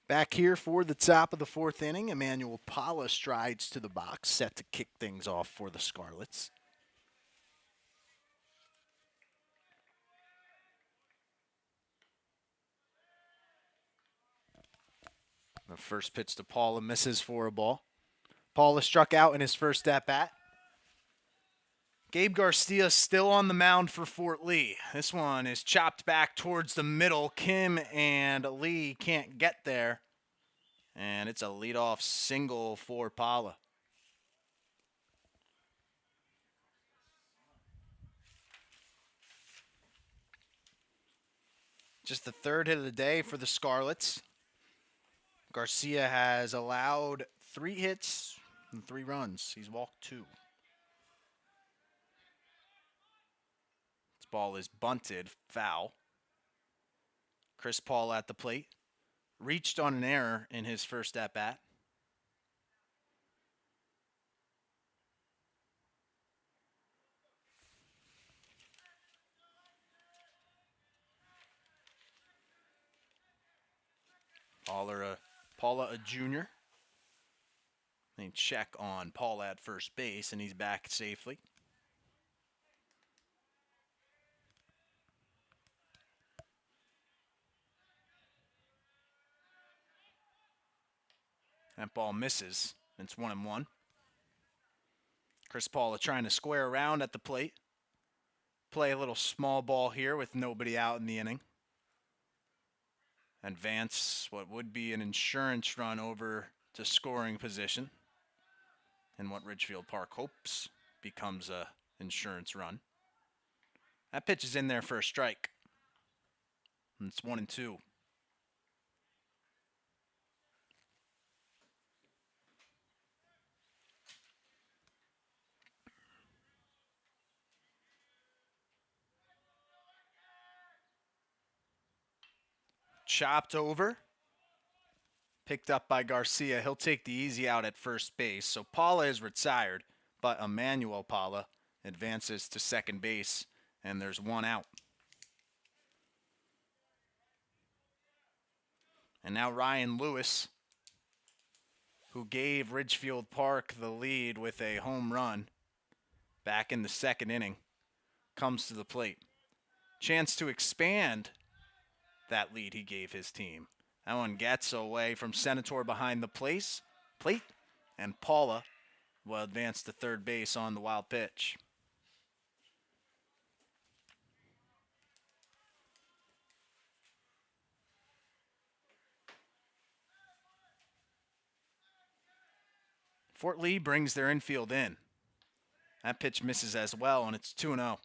Back here for the top of the fourth inning, Emmanuel Pala strides to the box, set to kick things off for the Scarlets. The first pitch to Paula misses for a ball. Paula struck out in his first at-bat. Gabe Garcia still on the mound for Fort Lee. This one is chopped back towards the middle. Kim and Lee can't get there. And it's a leadoff single for Paula. Just the third hit of the day for the Scarlets. Garcia has allowed 3 hits and 3 runs. He's walked 2. This ball is bunted, foul. Chris Paul at the plate. Reached on an error in his first at-bat. Paula a junior. They check on Paula at first base, and he's back safely. That ball misses. It's 1-1. Chris Paula trying to square around at the plate. Play a little small ball here with nobody out in the inning. Advance what would be an insurance run over to scoring position. And what Ridgefield Park hopes becomes a insurance run. That pitch is in there for a strike. And it's 1-2. Chopped over. Picked up by Garcia. He'll take the easy out at first base. So Paula is retired, but Emmanuel Paula advances to second base, and there's 1 out. And now Ryan Lewis, who gave Ridgefield Park the lead with a home run back in the second inning, comes to the plate. Chance to expand that lead he gave his team. That one gets away from Senator behind the plate, and Paula will advance to third base on the wild pitch. Fort Lee brings their infield in. That pitch misses as well, and it's 2-0.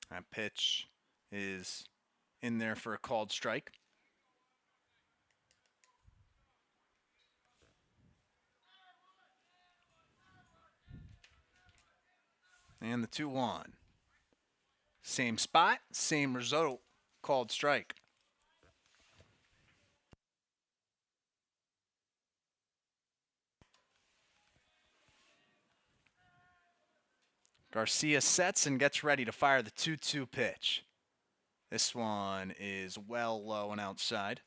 That pitch is in there for a called strike. And the 2-1. Same spot, same result, called strike. Garcia sets and gets ready to fire the 2-2 pitch. This one is well low and outside.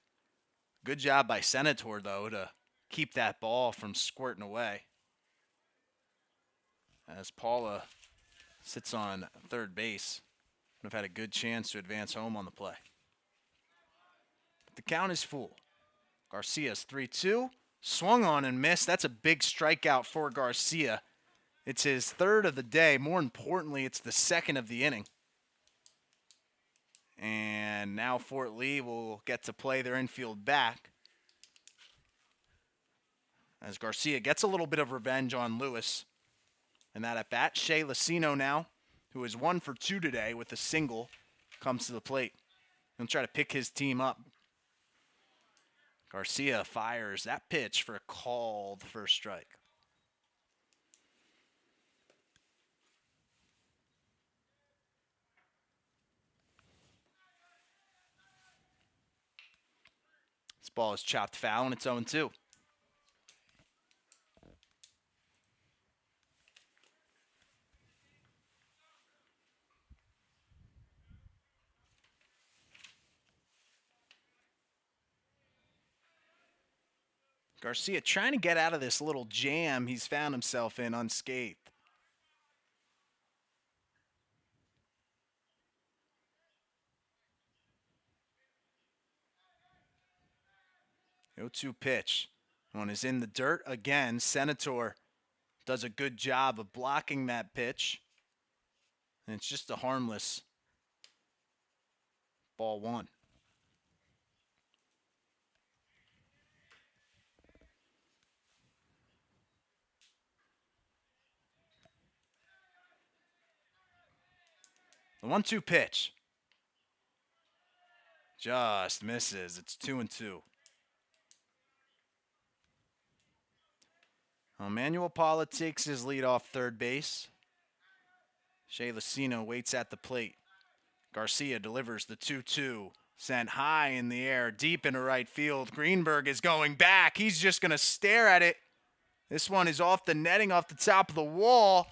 Good job by Senator, though, to keep that ball from squirting away. As Paula sits on third base, would have had a good chance to advance home on the play. But the count is full. Garcia's 3-2. Swung on and missed. That's a big strikeout for Garcia. It's his third of the day. More importantly, it's the second of the inning. And now Fort Lee will get to play their infield back. As Garcia gets a little bit of revenge on Lewis. And that at bat, Shea Lucino now, who is 1 for 2 today with a single, comes to the plate. He'll try to pick his team up. Garcia fires that pitch for a called first strike. This ball is chopped foul, and it's 0-2. Garcia trying to get out of this little jam he's found himself in unscathed. The 0-2 pitch. One is in the dirt again. Senator does a good job of blocking that pitch. And it's just a harmless ball one. The 1-2 pitch. Just misses. It's 2-2. Manuel Paula takes his lead off third base. Shea Lucino waits at the plate. Garcia delivers the 2-2. Sent high in the air, deep into right field. Greenberg is going back. He's just going to stare at it. This one is off the netting, off the top of the wall.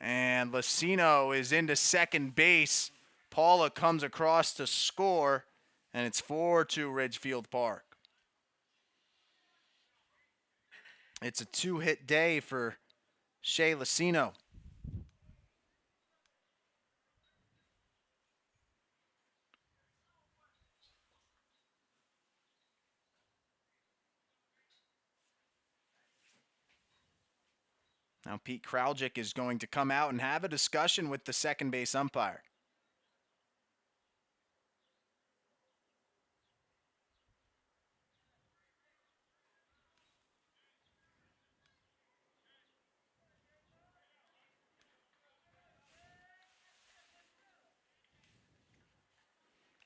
And Lucino is into second base. Paula comes across to score, and it's 4-2 Ridgefield Park. It's a two-hit day for Shea Lucino. Now Pete Kraljic is going to come out and have a discussion with the second base umpire.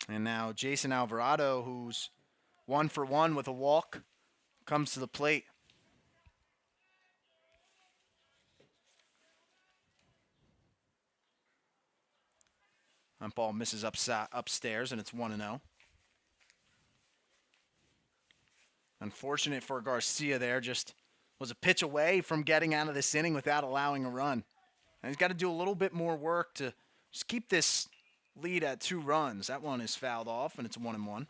And now Jason Alvarado, who's 1 for 1 with a walk, comes to the plate. That ball misses upstairs, and it's 1-0. Unfortunate for Garcia there. Just was a pitch away from getting out of this inning without allowing a run. And he's got to do a little bit more work to just keep this lead at 2 runs. That one is fouled off, and it's 1-1.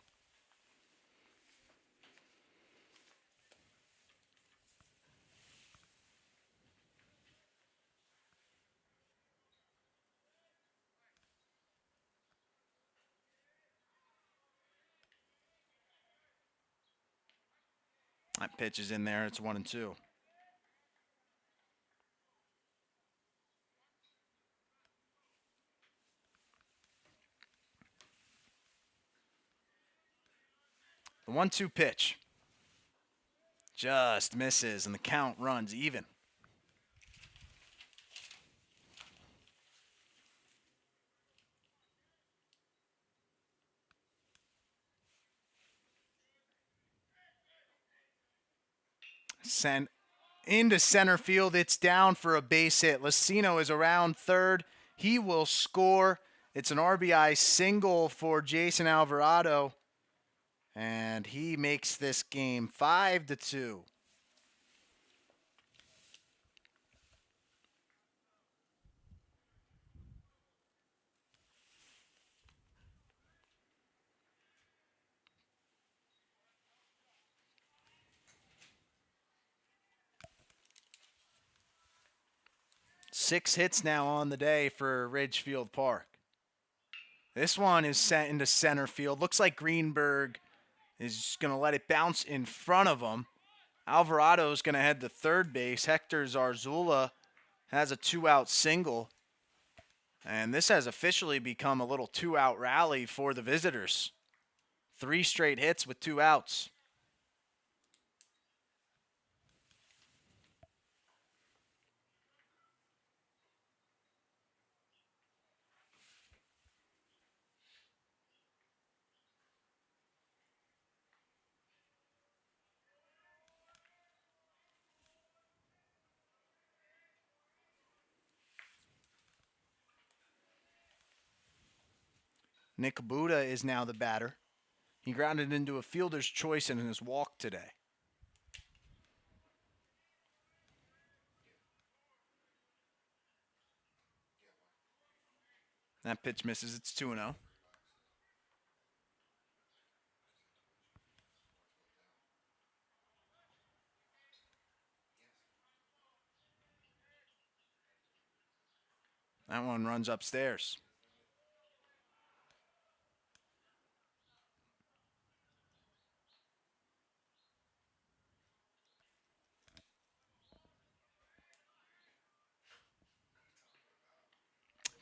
That pitch is in there. It's 1-2. The 1-2 pitch just misses, and the count runs even. Sent into center field. It's down for a base hit. Lucino is around third. He will score. It's an RBI single for Jason Alvarado. And he makes this game 5-2. Six hits now on the day for Ridgefield Park. This one is sent into center field. Looks like Greenberg is just going to let it bounce in front of him. Alvarado is going to head to third base. Hector Zarzula has a 2-out single. And this has officially become a little 2-out rally for the visitors. 3 straight hits with 2 outs. Nick Buda is now the batter. He grounded into a fielder's choice in his walk today. That pitch misses. It's 2-0. That one runs upstairs.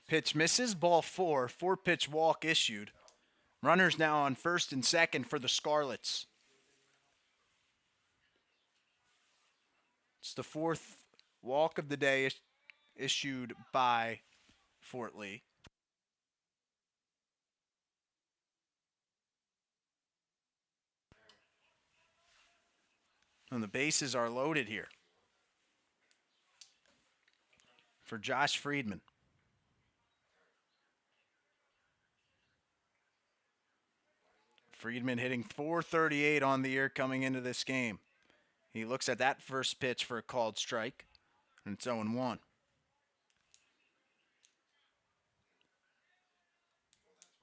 Pitch misses, ball four. Four-pitch walk issued. Runners now on first and second for the Scarlets. It's the fourth walk of the day issued by Fort Lee. And the bases are loaded here for Josh Friedman. Friedman hitting .438 on the year coming into this game. He looks at that first pitch for a called strike, and it's 0-1.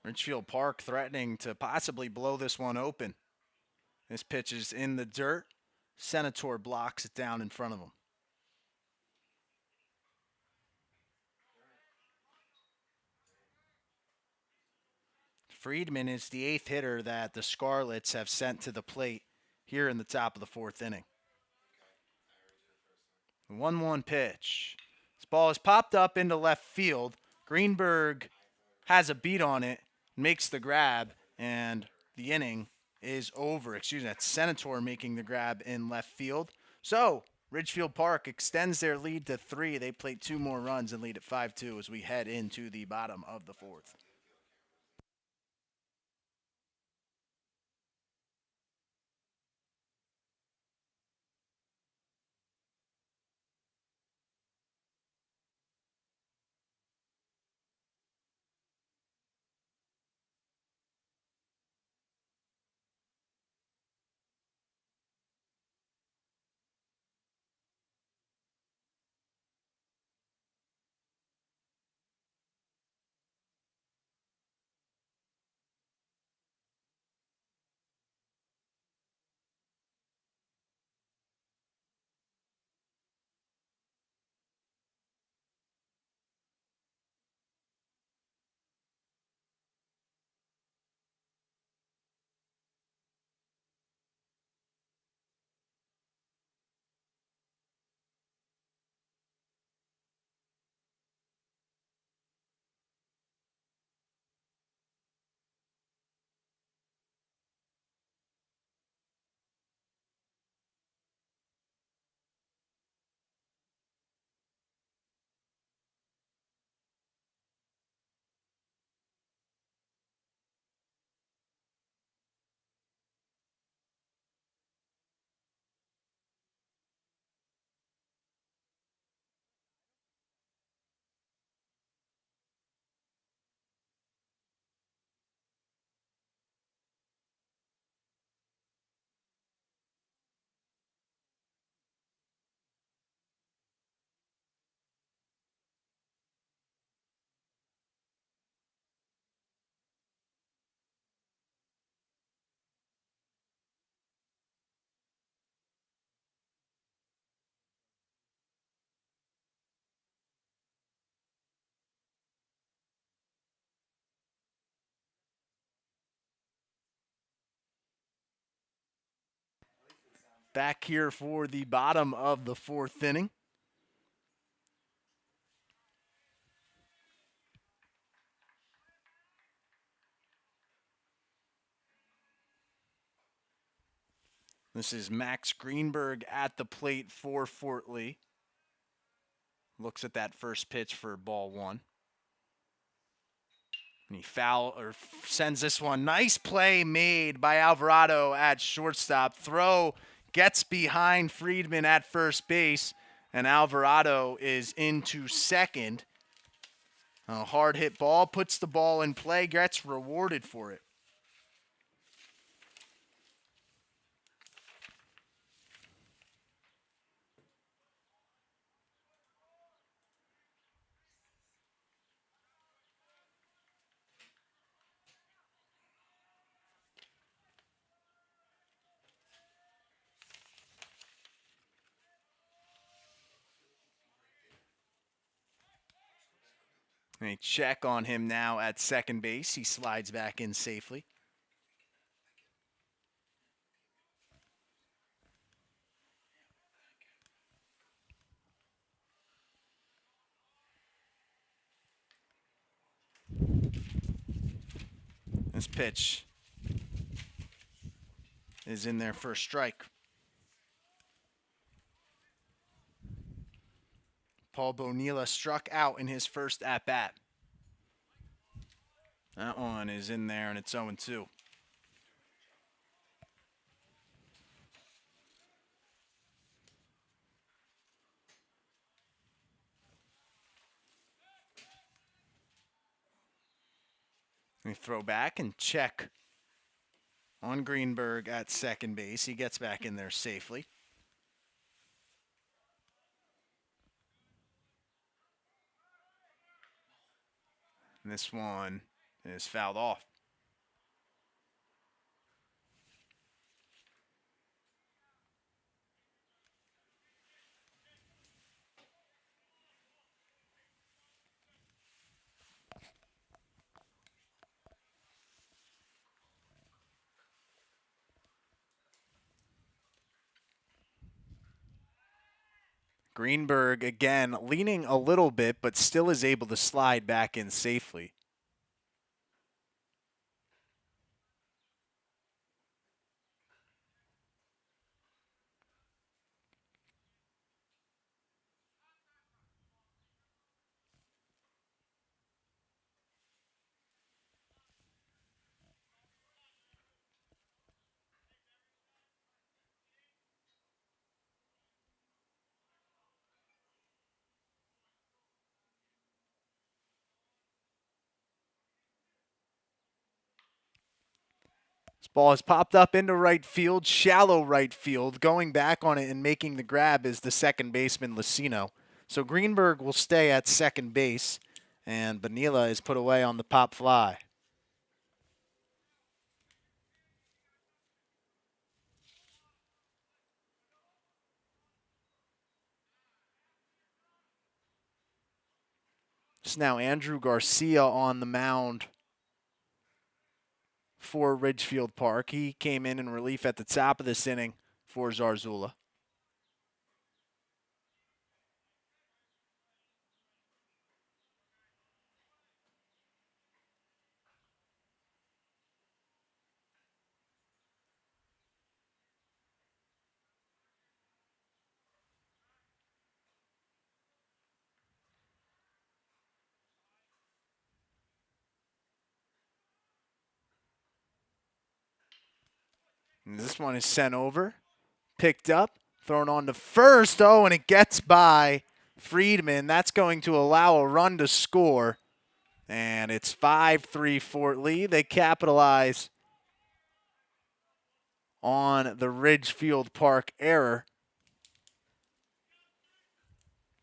Ridgefield Park threatening to possibly blow this one open. This pitch is in the dirt. Senator blocks it down in front of him. Friedman is the eighth hitter that the Scarlets have sent to the plate here in the top of the fourth inning. The 1-1 pitch. This ball is popped up into left field. Greenberg has a beat on it, makes the grab, and the inning is over. Excuse me, that's Senator making the grab in left field. So, Ridgefield Park extends their lead to 3. They play 2 more runs and lead at 5-2 as we head into the bottom of the fourth. Back here for the bottom of the fourth inning. This is Max Greenberg at the plate for Fort Lee. Looks at that first pitch for ball one. And he sends this one. Nice play made by Alvarado at shortstop. Throw gets behind Friedman at first base, and Alvarado is into second. A hard hit ball, puts the ball in play, gets rewarded for it. A check on him now at second base. He slides back in safely. This pitch is in there for a strike. Paul Bonilla struck out in his first at-bat. That one is in there, and it's 0-2. We throw back and check on Greenberg at second base. He gets back in there safely. And this one is fouled off. Greenberg, again, leaning a little bit, but still is able to slide back in safely. This ball has popped up into right field, shallow right field. Going back on it and making the grab is the second baseman, Lucino. So Greenberg will stay at second base, and Bonilla is put away on the pop fly. It's now Andrew Garcia on the mound for Ridgefield Park. He came in relief at the top of this inning for Zarzula. And this one is sent over, picked up, thrown on to first. Oh, and it gets by Friedman. That's going to allow a run to score. And it's 5-3 Fort Lee. They capitalize on the Ridgefield Park error.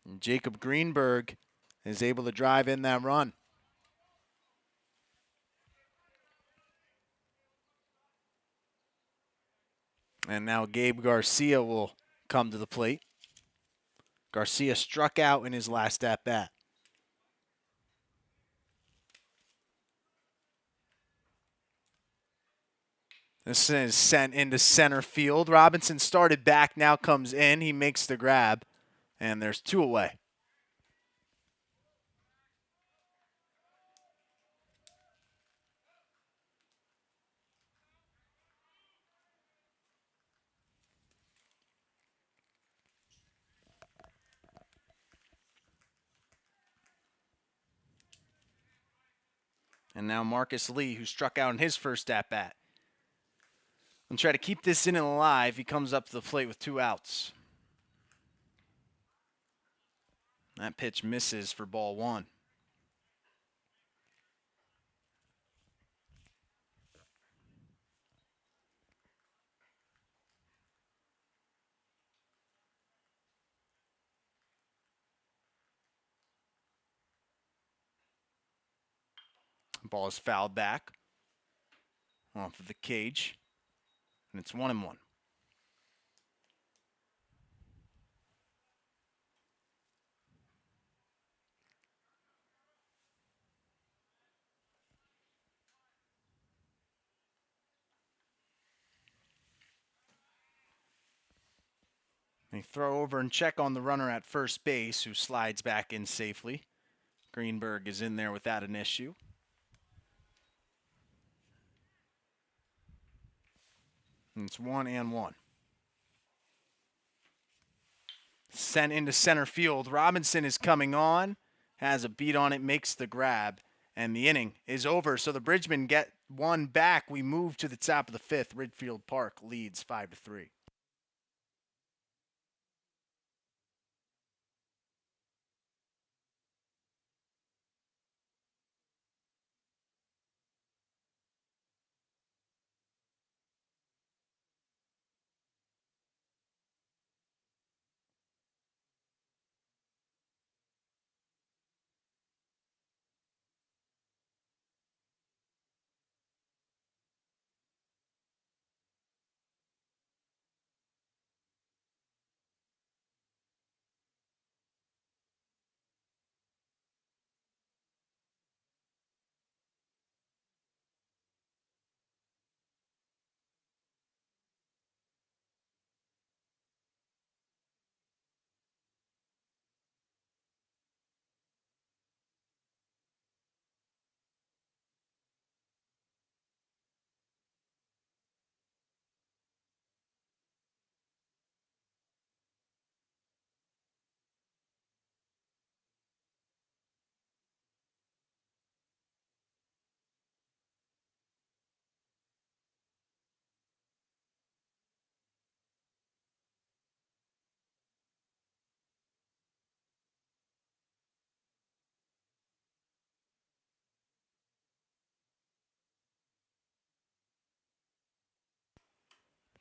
And Jacob Greenberg is able to drive in that run. And now Gabe Garcia will come to the plate. Garcia struck out in his last at-bat. This is sent into center field. Robinson started back, now comes in. He makes the grab, and there's two away. And now Marcus Lee, who struck out in his first at-bat. And try to keep this inning alive. He comes up to the plate with 2 outs. That pitch misses for ball 1. Ball is fouled back off of the cage. And it's 1-1. They throw over and check on the runner at first base, who slides back in safely. Greenberg is in there without an issue. And it's 1-1. Sent into center field. Robinson is coming on, has a beat on it, makes the grab, and the inning is over. So the Bridgemen get one back. We move to the top of the fifth. Ridgefield Park leads 5-3.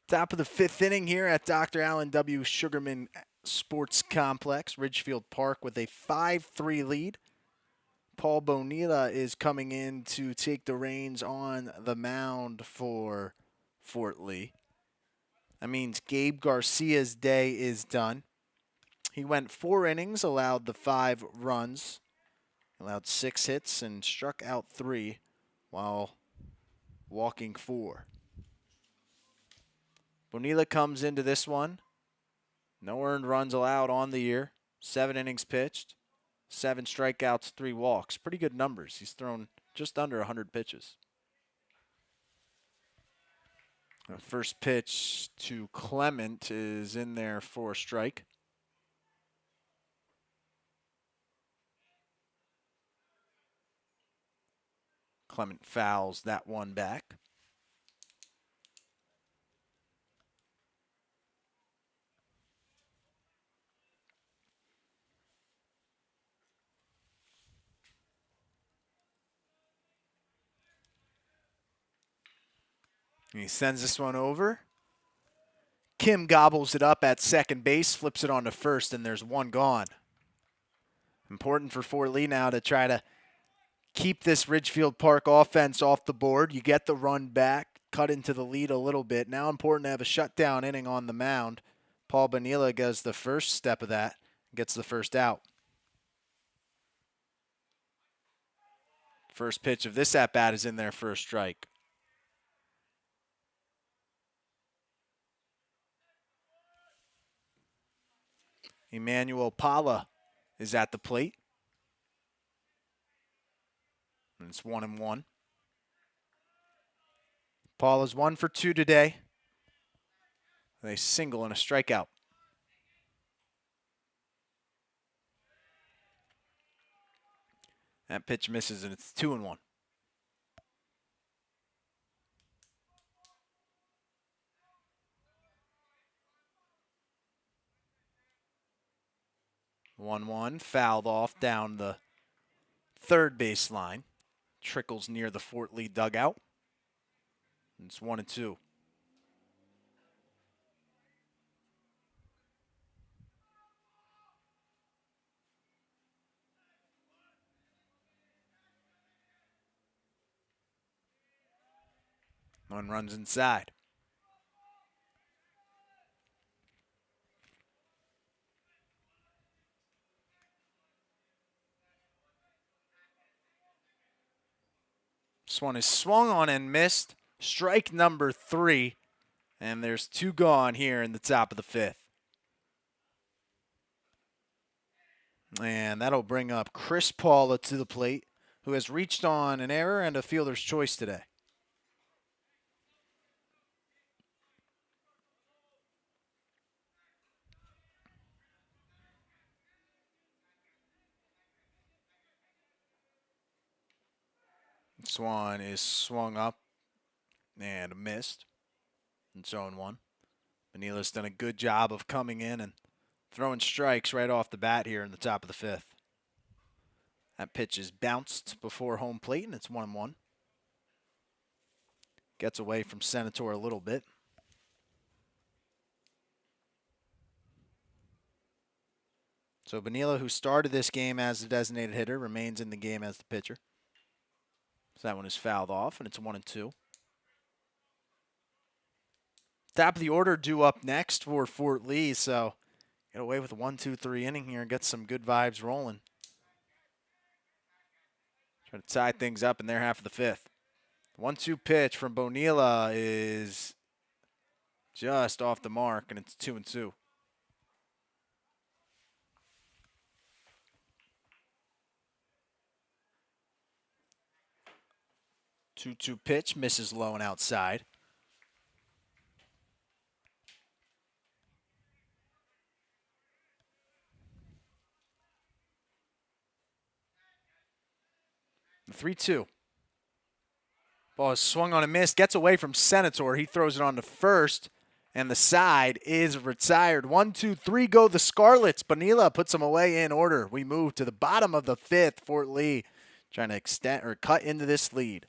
Top of the fifth inning here at Dr. Allen W. Sugarman Sports Complex, Ridgefield Park, with a 5-3 lead. Paul Bonilla is coming in to take the reins on the mound for Fort Lee. That means Gabe Garcia's day is done. He went 4 innings, allowed the 5 runs, allowed 6 hits, and struck out 3 while walking 4. Bonilla comes into this one. No earned runs allowed on the year. 7 innings pitched, 7 strikeouts, 3 walks. Pretty good numbers. He's thrown just under 100 pitches. The first pitch to Clement is in there for a strike. Clement fouls that one back. He sends this one over. Kim gobbles it up at second base, flips it on to first, and there's one gone. Important for Fort Lee now to try to keep this Ridgefield Park offense off the board. You get the run back, cut into the lead a little bit. Now important to have a shutdown inning on the mound. Paul Bonilla does the first step of that, gets the first out. First pitch of this at-bat is in there for a strike. Emmanuel Pala is at the plate. And it's 1-1. Pala's 1 for 2 today. A single and a strikeout. That pitch misses, and it's 2-1. One fouled off down the third base line. Trickles near the Fort Lee dugout. It's 1-2. One runs inside. This one is swung on and missed. Strike number 3. And there's 2 gone here in the top of the 5th. And that'll bring up Chris Paula to the plate, who has reached on an error and a fielder's choice today. This one is swung up and missed. It's 0-1. Manila's done a good job of coming in and throwing strikes right off the bat here in the top of the fifth. That pitch is bounced before home plate, and it's 1-1. Gets away from Senator a little bit. So Bonilla, who started this game as the designated hitter, remains in the game as the pitcher. So that one is fouled off, and it's 1-2. Top of the order due up next for Fort Lee, so get away with a 1-2-3 inning here and get some good vibes rolling. Try to tie things up in their half of the fifth. 1-2 pitch from Bonilla is just off the mark, and it's 2-2. 2-2 pitch, misses low and outside. The 3-2. Ball is swung on a miss, gets away from Senator. He throws it on to first, and the side is retired. 1-2-3 go the Scarlets. Bonilla puts them away in order. We move to the bottom of the fifth. Fort Lee trying to extend or cut into this lead.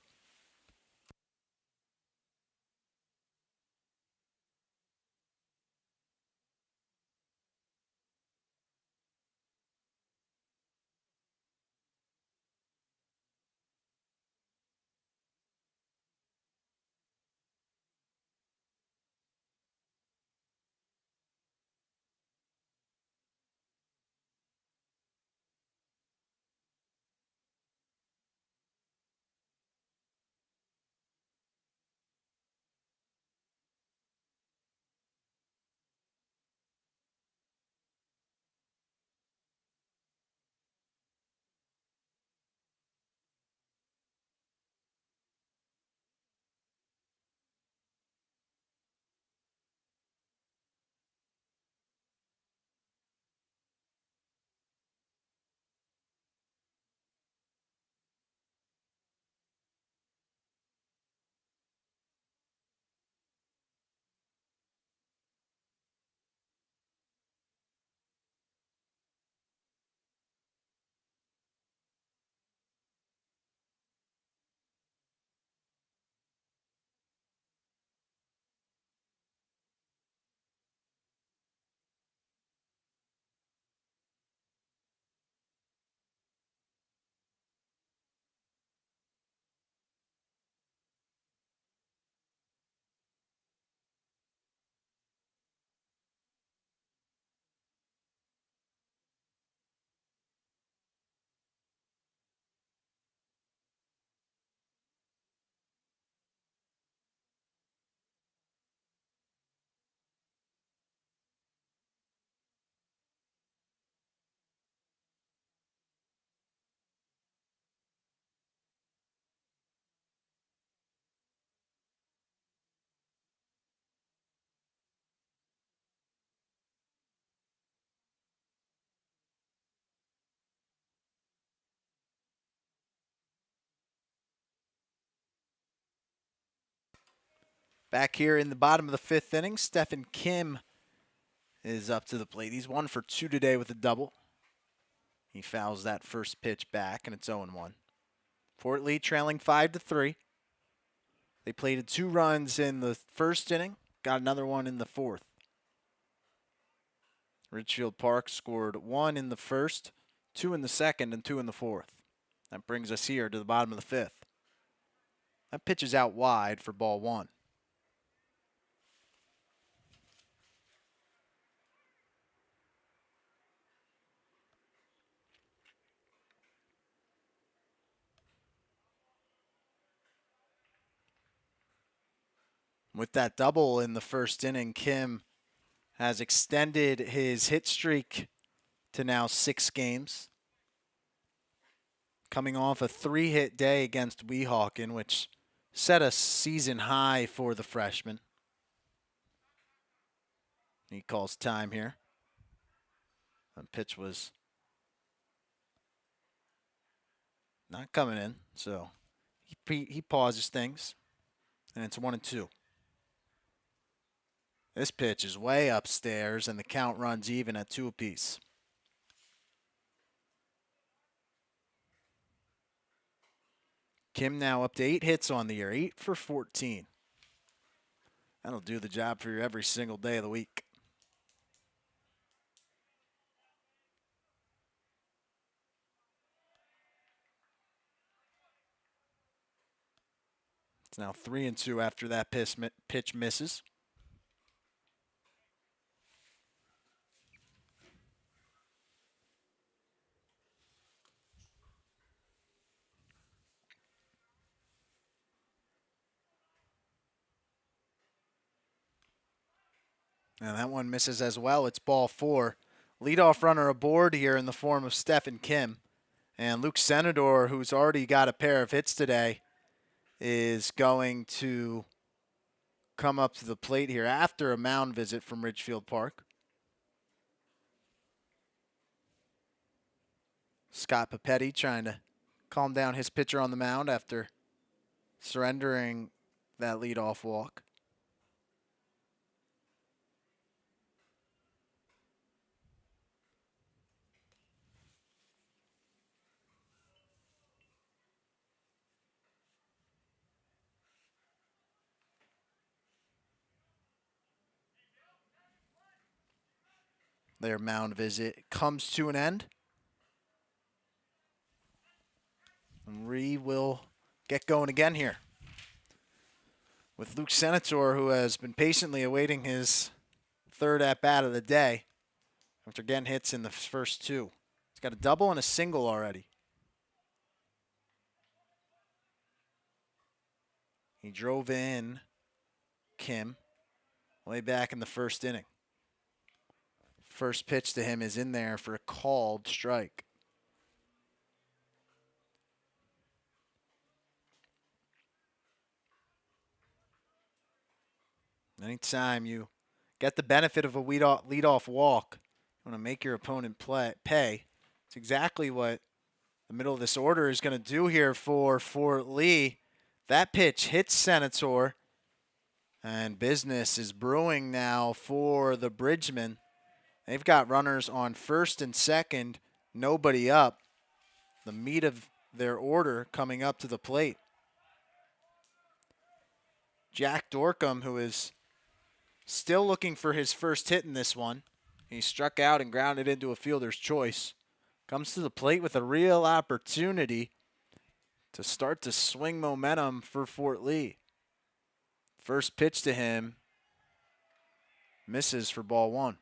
Back here in the bottom of the fifth inning, Stephen Kim is up to the plate. He's 1 for 2 today with a double. He fouls that first pitch back, and it's 0-1. Fort Lee trailing 5-3. They played 2 runs in the first inning, got another one in the fourth. Ridgefield Park scored 1 in the first, 2 in the second, and 2 in the fourth. That brings us here to the bottom of the fifth. That pitch is out wide for ball 1. With that double in the first inning, Kim has extended his hit streak to now 6 games. Coming off a 3-hit day against Weehawken, which set a season high for the freshman. He calls time here. The pitch was not coming in, so he pauses things, and it's 1-2. This pitch is way upstairs, and the count runs even at 2 apiece. Kim now up to 8 hits on the year, 8 for 14. That'll do the job for you every single day of the week. It's now 3-2 after that pitch misses. And that one misses as well. It's ball 4. Leadoff runner aboard here in the form of Stephen Kim. And Luke Senador, who's already got a pair of hits today, is going to come up to the plate here after a mound visit from Ridgefield Park. Scott Papetti trying to calm down his pitcher on the mound after surrendering that leadoff walk. Their mound visit comes to an end. And we will get going again here with Luke Senator, who has been patiently awaiting his third at-bat of the day after getting hits in the first 2. He's got a double and a single already. He drove in Kim way back in the first inning. First pitch to him is in there for a called strike. Anytime you get the benefit of a leadoff walk, you want to make your opponent pay. It's exactly what the middle of this order is going to do here for Fort Lee. That pitch hits Senator, and business is brewing now for the Bridgemen. They've got runners on first and second, nobody up. The meat of their order coming up to the plate. Jack Dorcom, who is still looking for his first hit in this one. He struck out and grounded into a fielder's choice. Comes to the plate with a real opportunity to start to swing momentum for Fort Lee. First pitch to him misses for ball 1.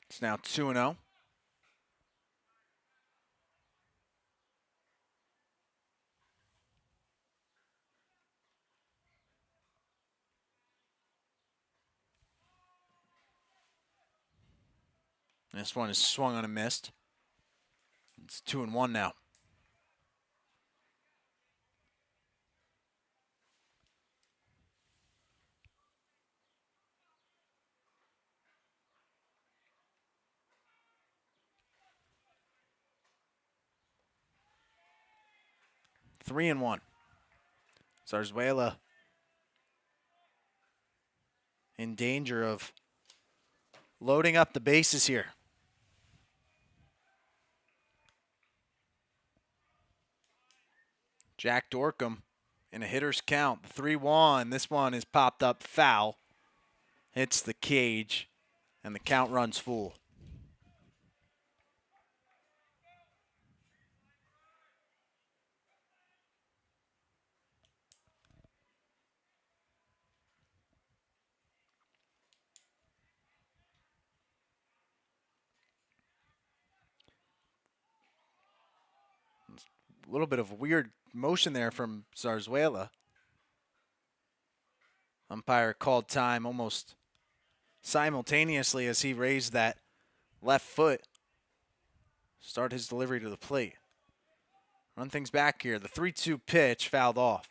It's now 2-0. This one is swung on and missed. It's 2-1 now. Three and 1. Zarzuela in danger of loading up the bases here. Jack Dorcom in a hitter's count. The 3-1. This one is popped up foul. Hits the cage, and the count runs full. little bit of weird motion there from Zarzuela. Umpire called time almost simultaneously as he raised that left foot. Start his delivery to the plate. Run things back here. The 3-2 pitch fouled off.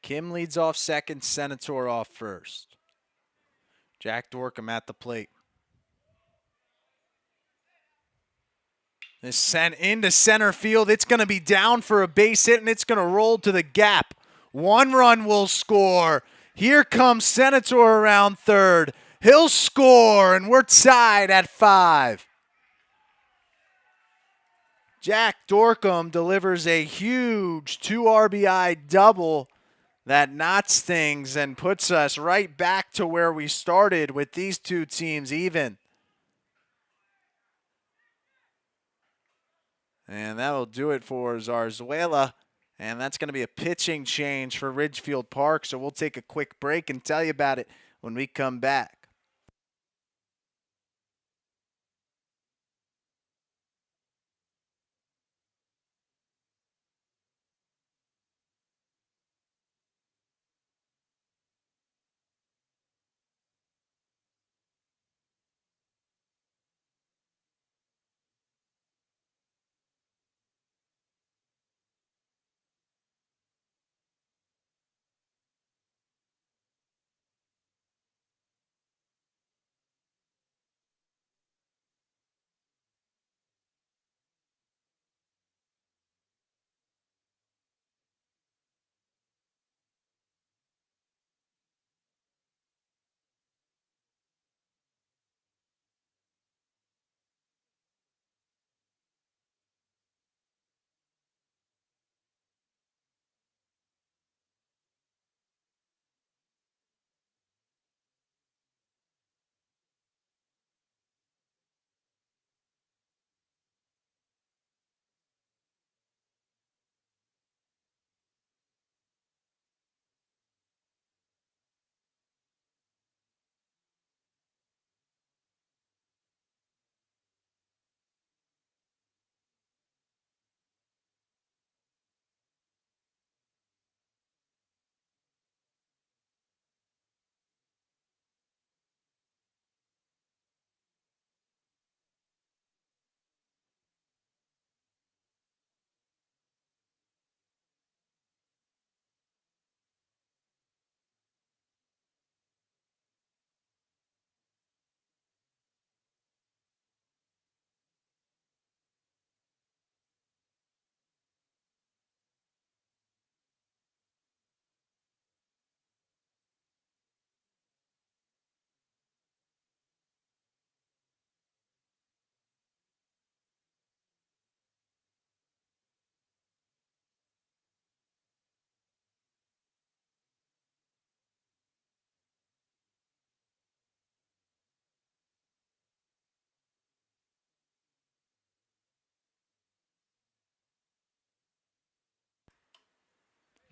Kim leads off second, Senator off first. Jack Dorcom at the plate. This sent into center field. It's going to be down for a base hit, and it's going to roll to the gap. 1 run will score. Here comes Senator around third. He'll score, and we're tied at 5. Jack Dorcom delivers a huge 2 RBI double that knots things and puts us right back to where we started with these two teams even. And that'll do it for Zarzuela. And that's going to be a pitching change for Ridgefield Park. So we'll take a quick break and tell you about it when we come back.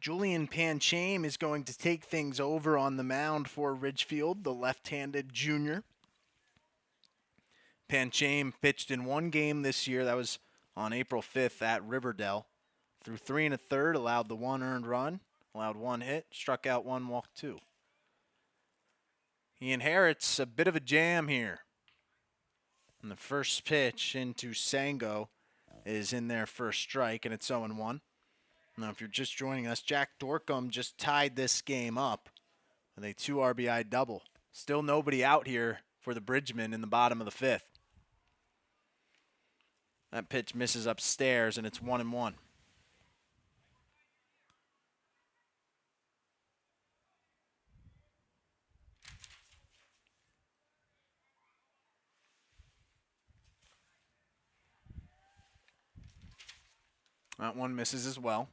Julian Panchame is going to take things over on the mound for Ridgefield, the left-handed junior. Panchame pitched in 1 game this year. That was on April 5th at Riverdale. Threw 3 1/3, allowed the 1 earned run, allowed 1 hit, struck out 1, walked 2. He inherits a bit of a jam here. And the first pitch into Sango is in there for a strike, and it's 0-1. Now, if you're just joining us, Jack Dorcom just tied this game up with a 2 RBI double. Still nobody out here for the Bridgemen in the bottom of the 5th. That pitch misses upstairs, and it's 1-1. That one misses as well.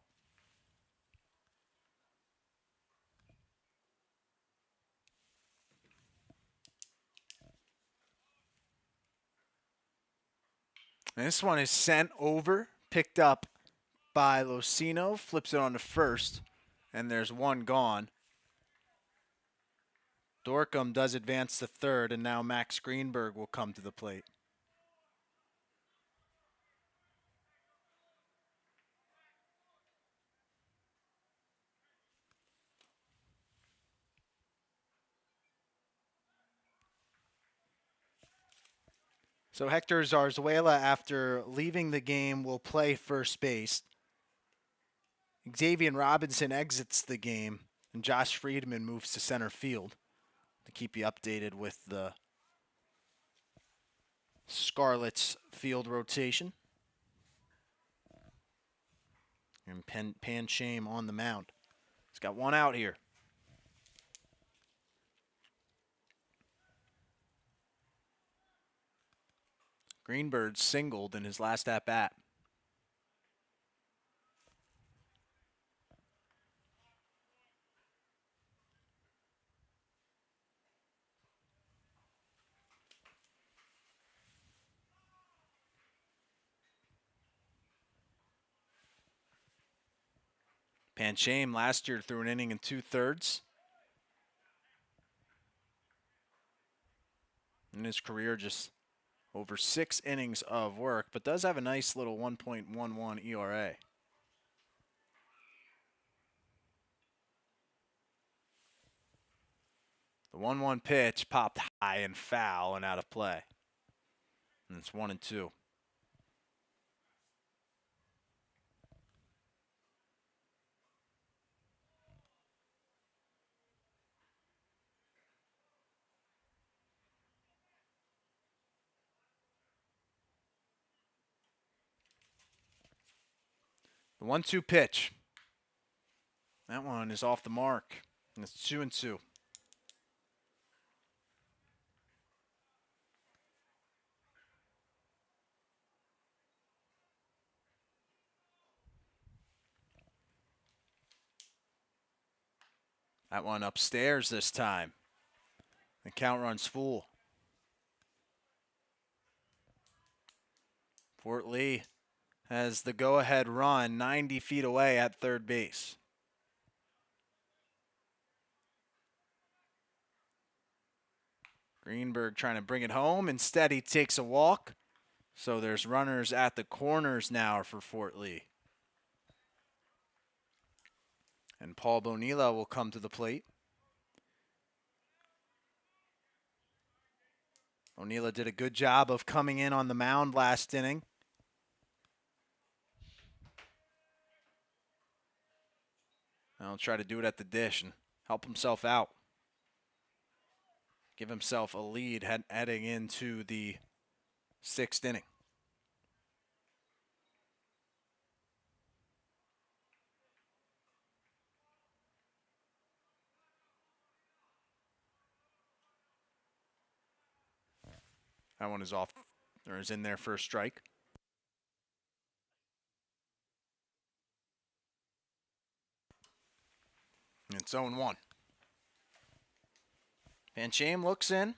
And this one is sent over, picked up by Locino, flips it on to first, and there's one gone. Dorcom does advance to third, and now Max Greenberg will come to the plate. So Hector Zarzuela, after leaving the game, will play first base. Xavier Robinson exits the game, and Josh Friedman moves to center field to keep you updated with the Scarlets field rotation. And Pan Shame on the mound. He's got one out here. Greenberg singled in his last at-bat. Panchame last year threw an inning and 2/3. In his career, just over 6 innings of work, but does have a nice little 1.11 ERA. The 1-1 pitch popped high and foul and out of play. And it's 1-2. The 1-2 pitch. That one is off the mark. And it's 2-2. That one upstairs this time. The count runs full. Fort Lee has the go-ahead run 90 feet away at third base. Greenberg trying to bring it home. Instead, he takes a walk. So there's runners at the corners now for Fort Lee. And Paul Bonilla will come to the plate. Bonilla did a good job of coming in on the mound last inning. Now he'll try to do it at the dish and help himself out. Give himself a lead heading into the 6th inning. That one is off, or is in there for a strike. It's 0-1. Panchame looks in.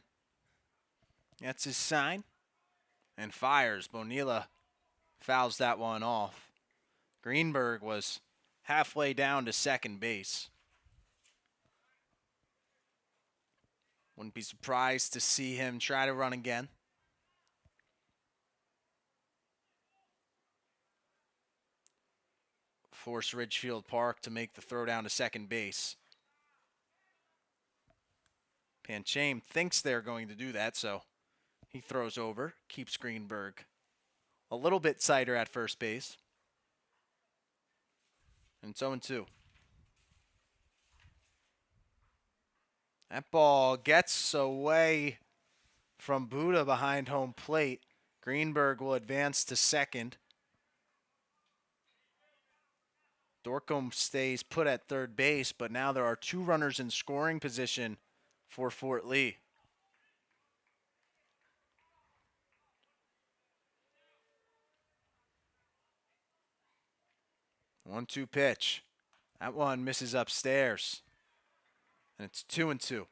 That's his sign. And fires. Bonilla fouls that one off. Greenberg was halfway down to second base. Wouldn't be surprised to see him try to run again. Force Ridgefield Park to make the throw down to second base. Panchame thinks they're going to do that, so he throws over, keeps Greenberg a little bit tighter at first base. And it's 0-2. That ball gets away from Buddha behind home plate. Greenberg will advance to second. Dorcom stays put at third base, but now there are 2 runners in scoring position for Fort Lee. 1-2 pitch. That one misses upstairs. And it's 2-2.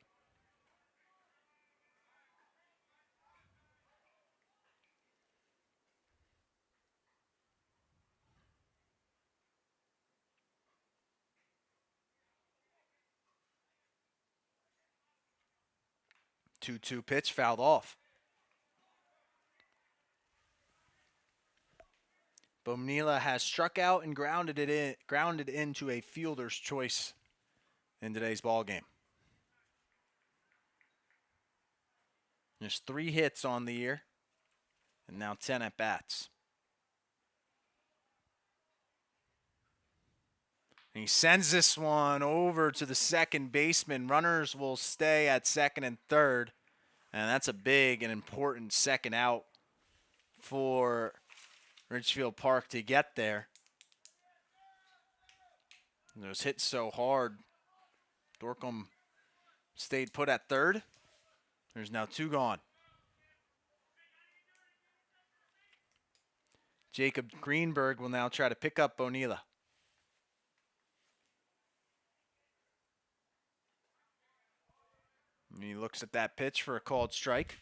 Two pitch fouled off. Bonilla has struck out and grounded into a fielder's choice in today's ball game. There's 3 hits on the year and now 10 at bats. And he sends this one over to the second baseman. Runners will stay at second and third. And that's a big and important second out for Ridgefield Park to get there. And it was hit so hard. Dorcom stayed put at third. There's now 2 gone. Jacob Greenberg will now try to pick up Bonilla. And he looks at that pitch for a called strike.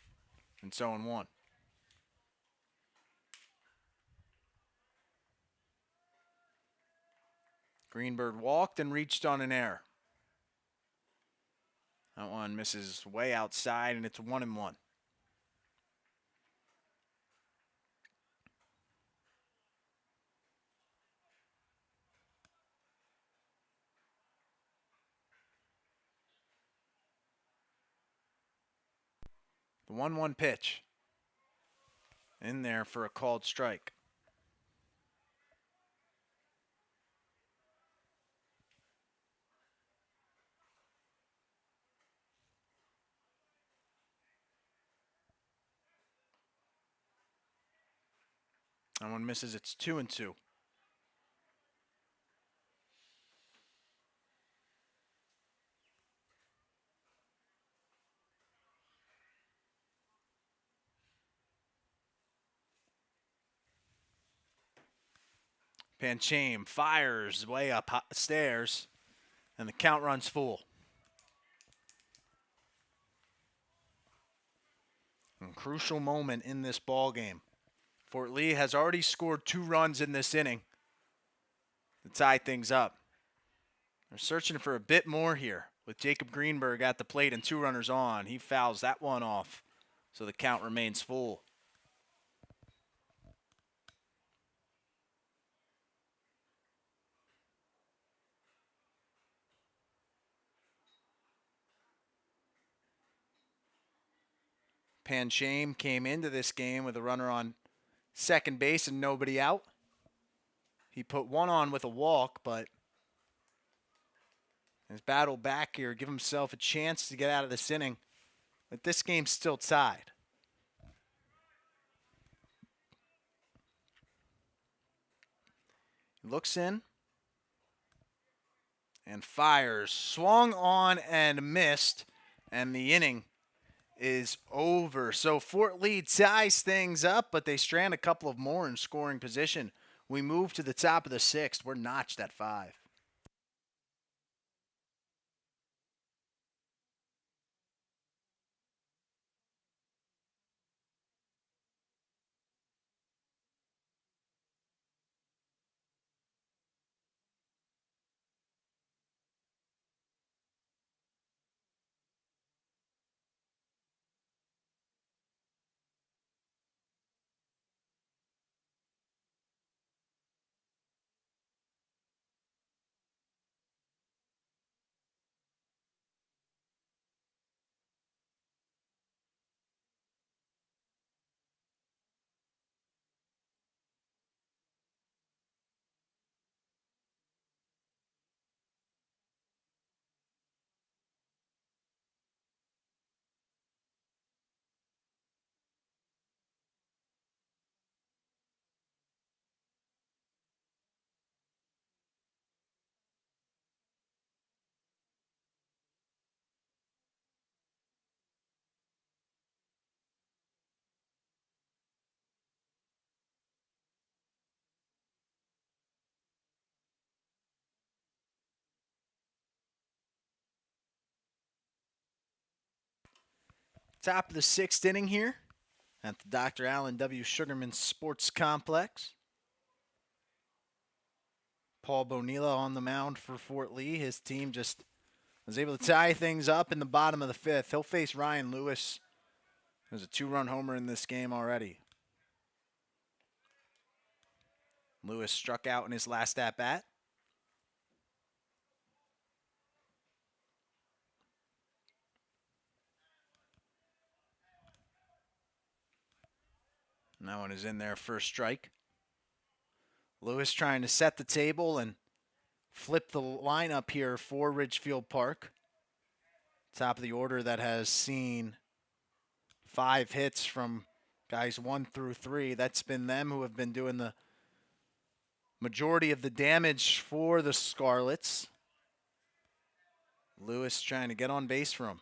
And so 0-1. Greenberg walked and reached on an error. That one misses way outside, and it's 1-1. The 1-1 pitch. In there for a called strike. That one misses. It's 2-2. Panchame fires way upstairs, and the count runs full. A crucial moment in this ball game. Fort Lee has already scored 2 runs in this inning to tie things up. They're searching for a bit more here with Jacob Greenberg at the plate and 2 runners on. He fouls that one off, so the count remains full. Panchame came into this game with a runner on second base and nobody out. He put 1 on with a walk, but has battled back here, give himself a chance to get out of this inning. But this game's still tied. He looks in and fires. Swung on and missed, and the inning is over. So Fort Lee ties things up, but they strand a couple of more in scoring position. We move to the top of the 6th. We're notched at 5. Top of the 6th inning here at the Dr. Allen W. Sugarman Sports Complex. Paul Bonilla on the mound for Fort Lee. His team just was able to tie things up in the bottom of the 5th. He'll face Ryan Lewis. There's a 2-run homer in this game already. Lewis struck out in his last at-bat. And that one is in there for a strike. Lewis trying to set the table and flip the lineup here for Ridgefield Park. Top of the order that has seen 5 hits from guys 1 through 3. That's been them who have been doing the majority of the damage for the Scarlets. Lewis trying to get on base for him.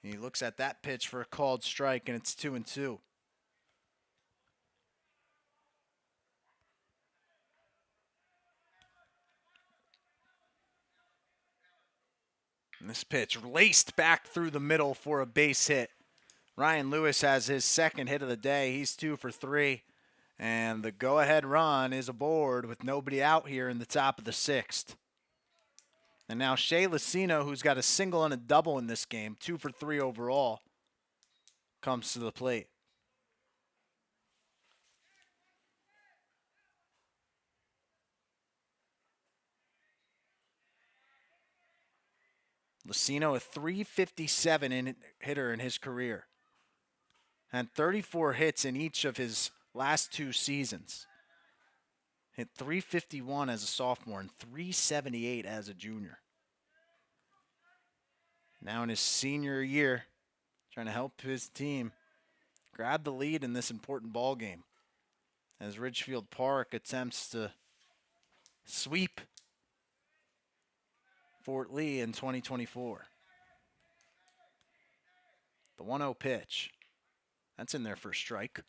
He looks at that pitch for a called strike, and it's 2-2. And this pitch laced back through the middle for a base hit. Ryan Lewis has his second hit of the day. He's 2 for 3. And the go-ahead run is aboard with nobody out here in the top of the 6th. And now Shea Lucino, who's got a single and a double in this game, 2 for 3 overall, comes to the plate. Lucino, a .357 hitter in his career. Had 34 hits in each of his last 2 seasons. Hit .351 as a sophomore and .378 as a junior. Now in his senior year, trying to help his team grab the lead in this important ball game as Ridgefield Park attempts to sweep Fort Lee in 2024. The 1-0 pitch. That's in there for a strike.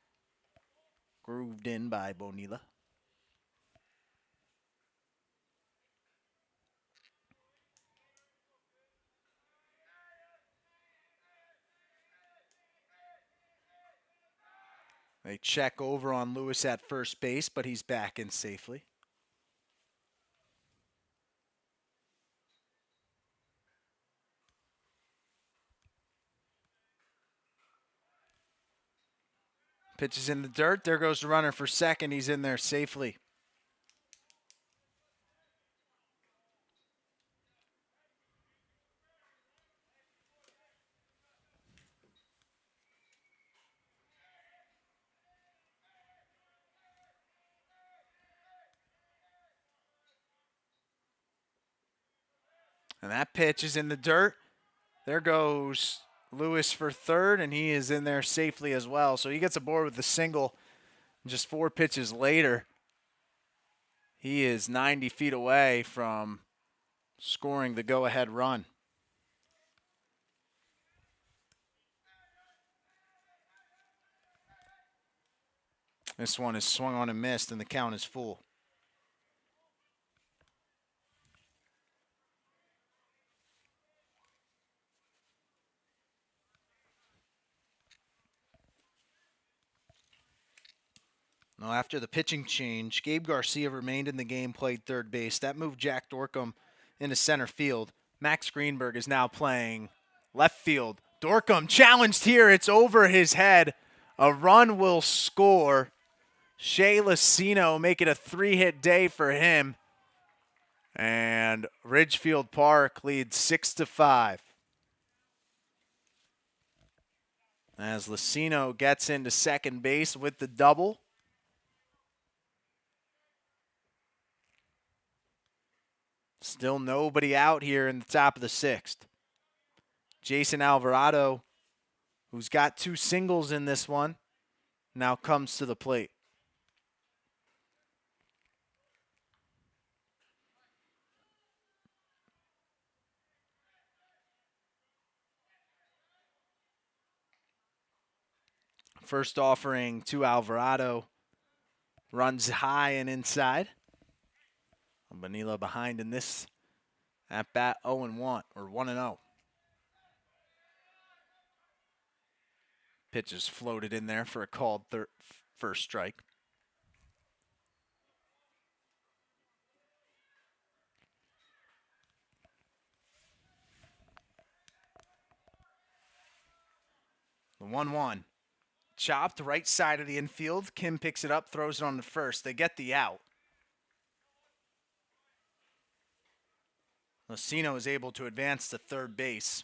Grooved in by Bonilla. They check over on Lewis at first base, but he's back in safely. Pitches in the dirt. There goes the runner for second. He's in there safely. And that pitch is in the dirt. There goes Lewis for third, and he is in there safely as well. So he gets aboard with the single. Just 4 pitches later, he is 90 feet away from scoring the go-ahead run. This one is swung on and missed, and the count is full. Now, after the pitching change, Gabe Garcia remained in the game, played third base. That moved Jack Dorcom into center field. Max Greenberg is now playing left field. Dorcom challenged here. It's over his head. A run will score. Shea Lucino make it a 3-hit day for him. And Ridgefield Park leads 6-5. As Lucino gets into second base with the double. Still nobody out here in the top of the 6th. Jason Alvarado, who's got 2 singles in this one, now comes to the plate. First offering to Alvarado. Runs high and inside. Bonilla behind in this at bat 0-1 or 1-0. Pitch is floated in there for a called first strike. The 1-1. Chopped right side of the infield. Kim picks it up, throws it on the first. They get the out. Lucino is able to advance to third base.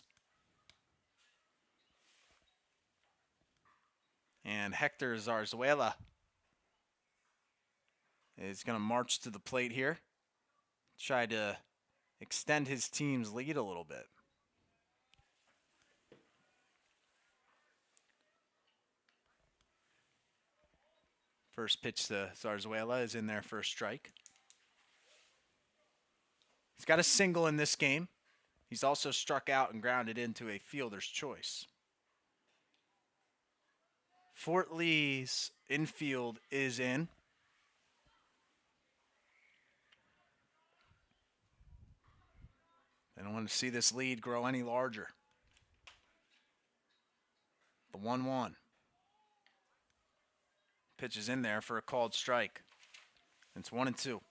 And Hector Zarzuela is going to march to the plate here. Try to extend his team's lead a little bit. First pitch to Zarzuela is in there for a strike. He's got a single in this game. He's also struck out and grounded into a fielder's choice. Fort Lee's infield is in. They don't want to see this lead grow any larger. The 1-1. Pitch is in there for a called strike. It's 1-2.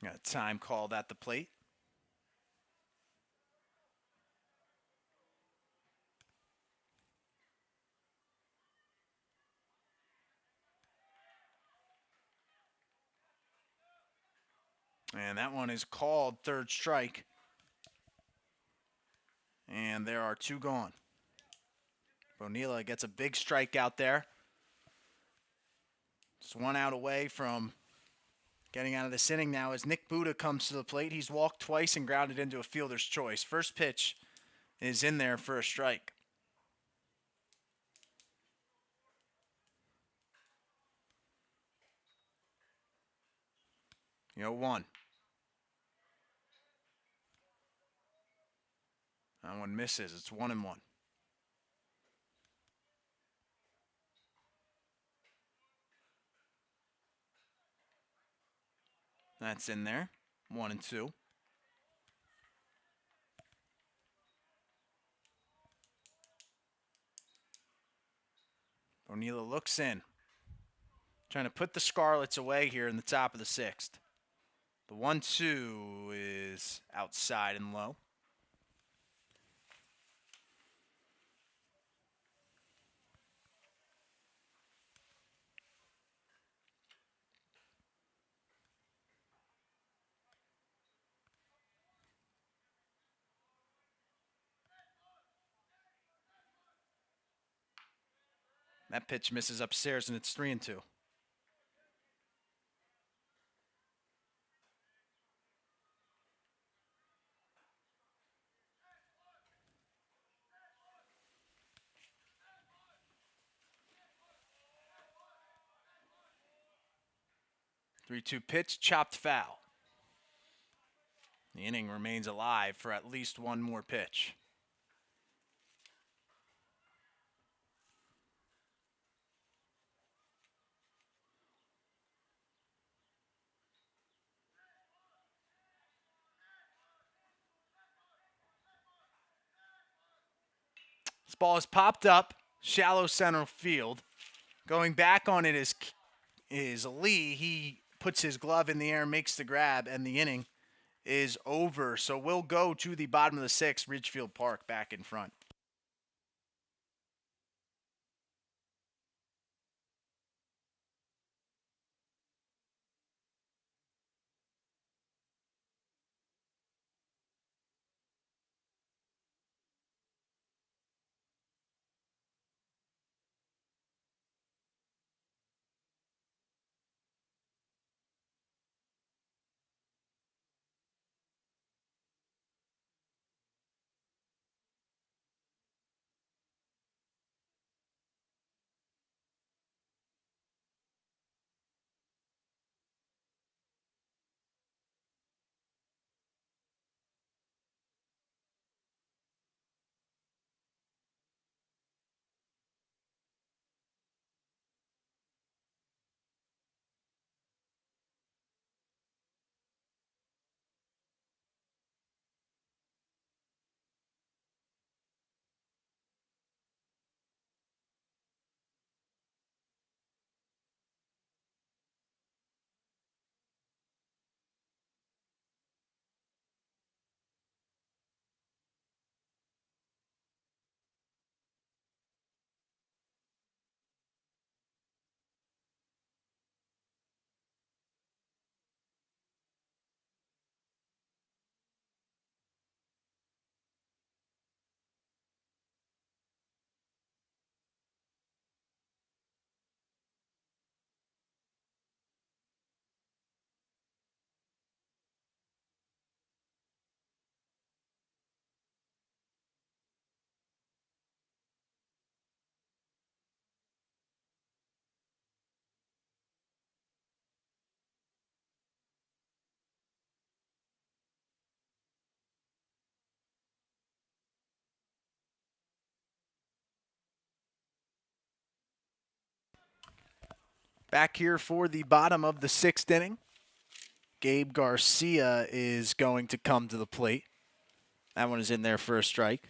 Got a time called at the plate. And that one is called third strike. And there are two gone. Bonilla gets a big strike out there. Just one out away from getting out of this inning now as Nick Buda comes to the plate. He's walked twice and grounded into a fielder's choice. First pitch is in there for a strike. You know, 1. That one misses. It's 1-1. That's in there. 1-2. Bonilla looks in. Trying to put the Scarlets away here in the top of the 6th. The 1-2 is outside and low. That pitch misses upstairs, and it's 3-2. Three-two pitch, chopped foul. The inning remains alive for at least one more pitch. This ball is popped up, shallow center field. Going back on it is Lee. He puts his glove in the air, makes the grab, and the inning is over. So we'll go to the bottom of the 6th, Ridgefield Park back in front. Back here for the bottom of the 6th inning, Gabe Garcia is going to come to the plate. That one is in there for a strike.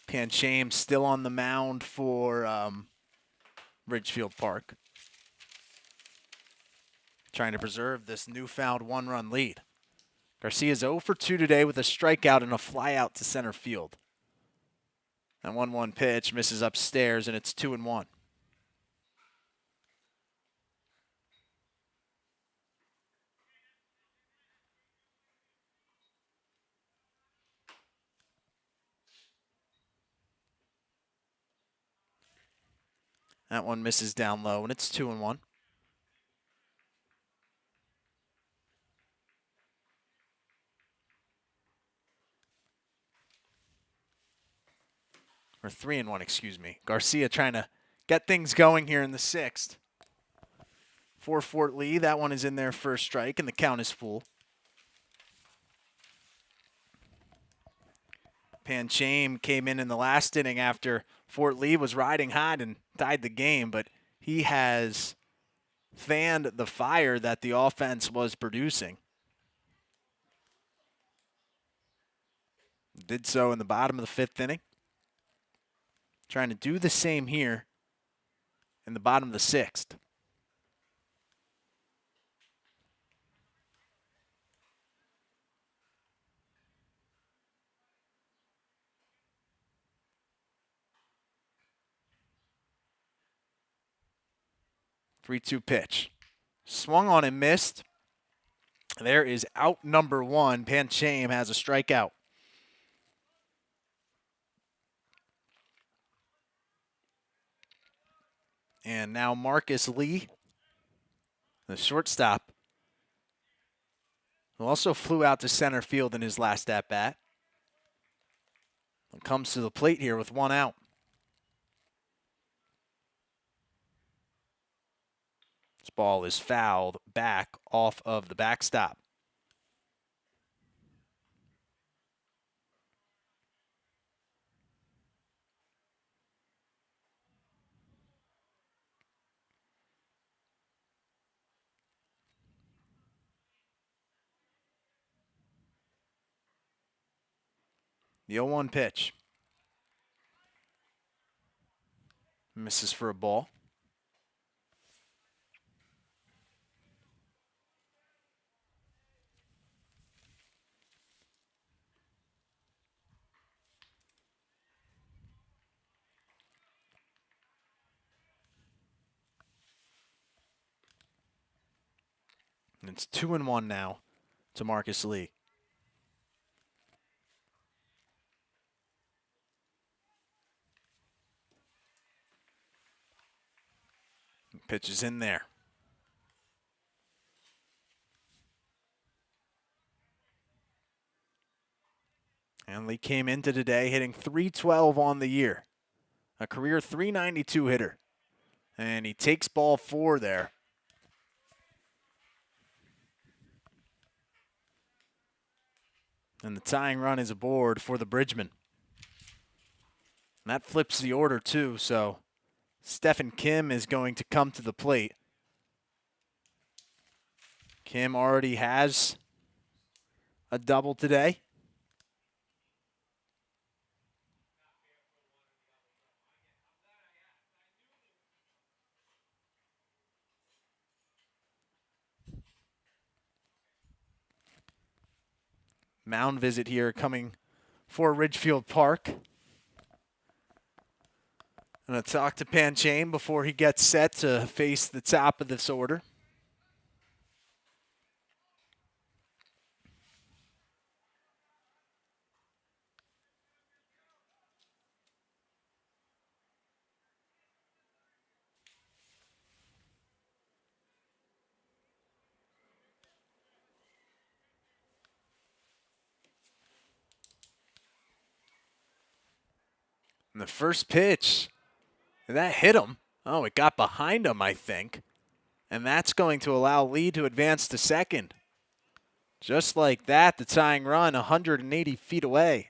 Panchame still on the mound for Ridgefield Park, trying to preserve this newfound one-run lead. Garcia's 0 for 2 today with a strikeout and a flyout to center field. That 1-1 pitch misses upstairs, and it's 2-1. That one misses down low, and it's 2-1. Or 3-1, excuse me. Garcia trying to get things going here in the 6th. For Fort Lee, that one is in there for a strike, and the count is full. Panchame came in the last inning after Fort Lee was riding hot and tied the game, but he has fanned the fire that the offense was producing. Did so in the bottom of the 5th inning. Trying to do the same here in the bottom of the 6th. Three-two pitch. Swung on and missed. There is out number 1. Panchame has a strikeout. And now Marcus Lee, the shortstop, who also flew out to center field in his last at-bat, comes to the plate here with 1 out. This ball is fouled back off of the backstop. The 0-1 pitch. Misses for a ball. And it's 2-1 now to Marcus Lee. Pitch is in there. And Lee came into today hitting .312 on the year. A career .392 hitter. And he takes ball 4 there. And the tying run is aboard for the Bridgemen. And that flips the order too, so Stephen Kim is going to come to the plate. Kim already has a double today. Mound visit here coming for Ridgefield Park. I'm going to talk to Panchame before he gets set to face the top of this order. And the first pitch, that hit him. Oh, it got behind him, I think. And that's going to allow Lee to advance to second. Just like that, the tying run 180 feet away.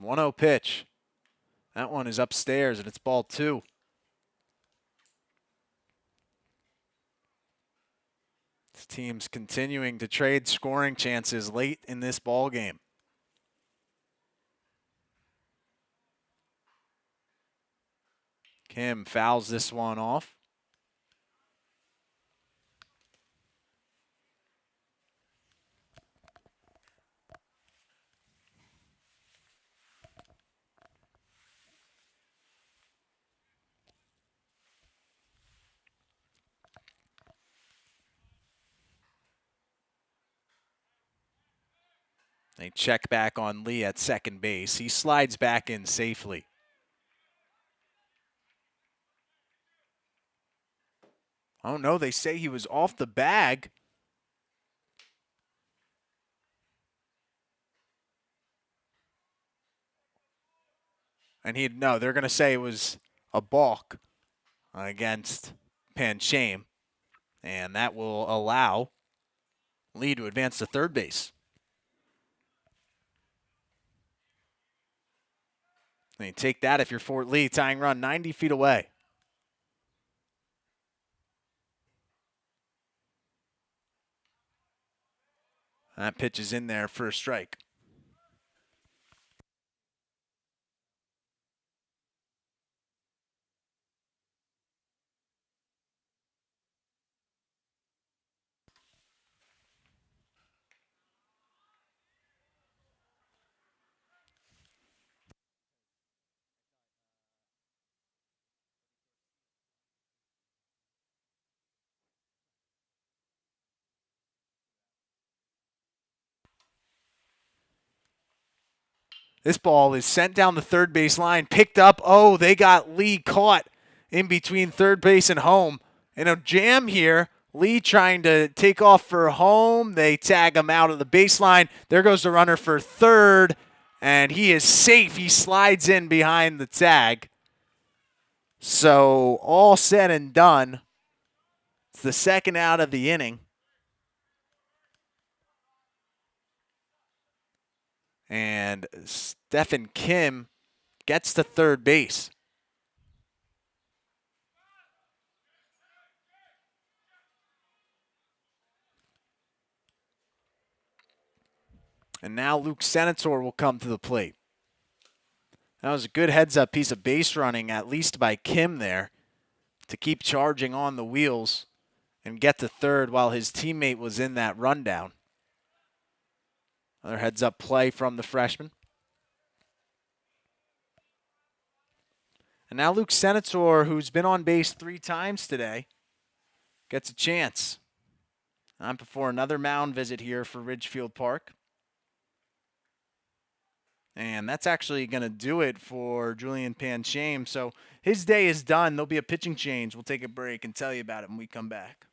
1-0 pitch. That one is upstairs, and it's ball 2. This team's continuing to trade scoring chances late in this ball game. Kim fouls this one off. They check back on Lee at second base. He slides back in safely. Oh no, they say he was off the bag. And they're going to say it was a balk against Panchame. And that will allow Lee to advance to third base. And you take that if you're Fort Lee, tying run 90 feet away. That pitch is in there for a strike. This ball is sent down the third base line, picked up. Oh, they got Lee caught in between third base and home. In a jam here, Lee trying to take off for home. They tag him out of the baseline. There goes the runner for third, and he is safe. He slides in behind the tag. So all said and done, it's the second out of the inning. And Stephen Kim gets to third base. And now Luke Senator will come to the plate. That was a good heads-up piece of base running, at least by Kim there, to keep charging on the wheels and get to third while his teammate was in that rundown. Another heads-up play from the freshman. And now Luke Senator, who's been on base 3 times today, gets a chance. Time before another mound visit here for Ridgefield Park. And that's actually going to do it for Julian Panchame. So his day is done. There'll be a pitching change. We'll take a break and tell you about it when we come back.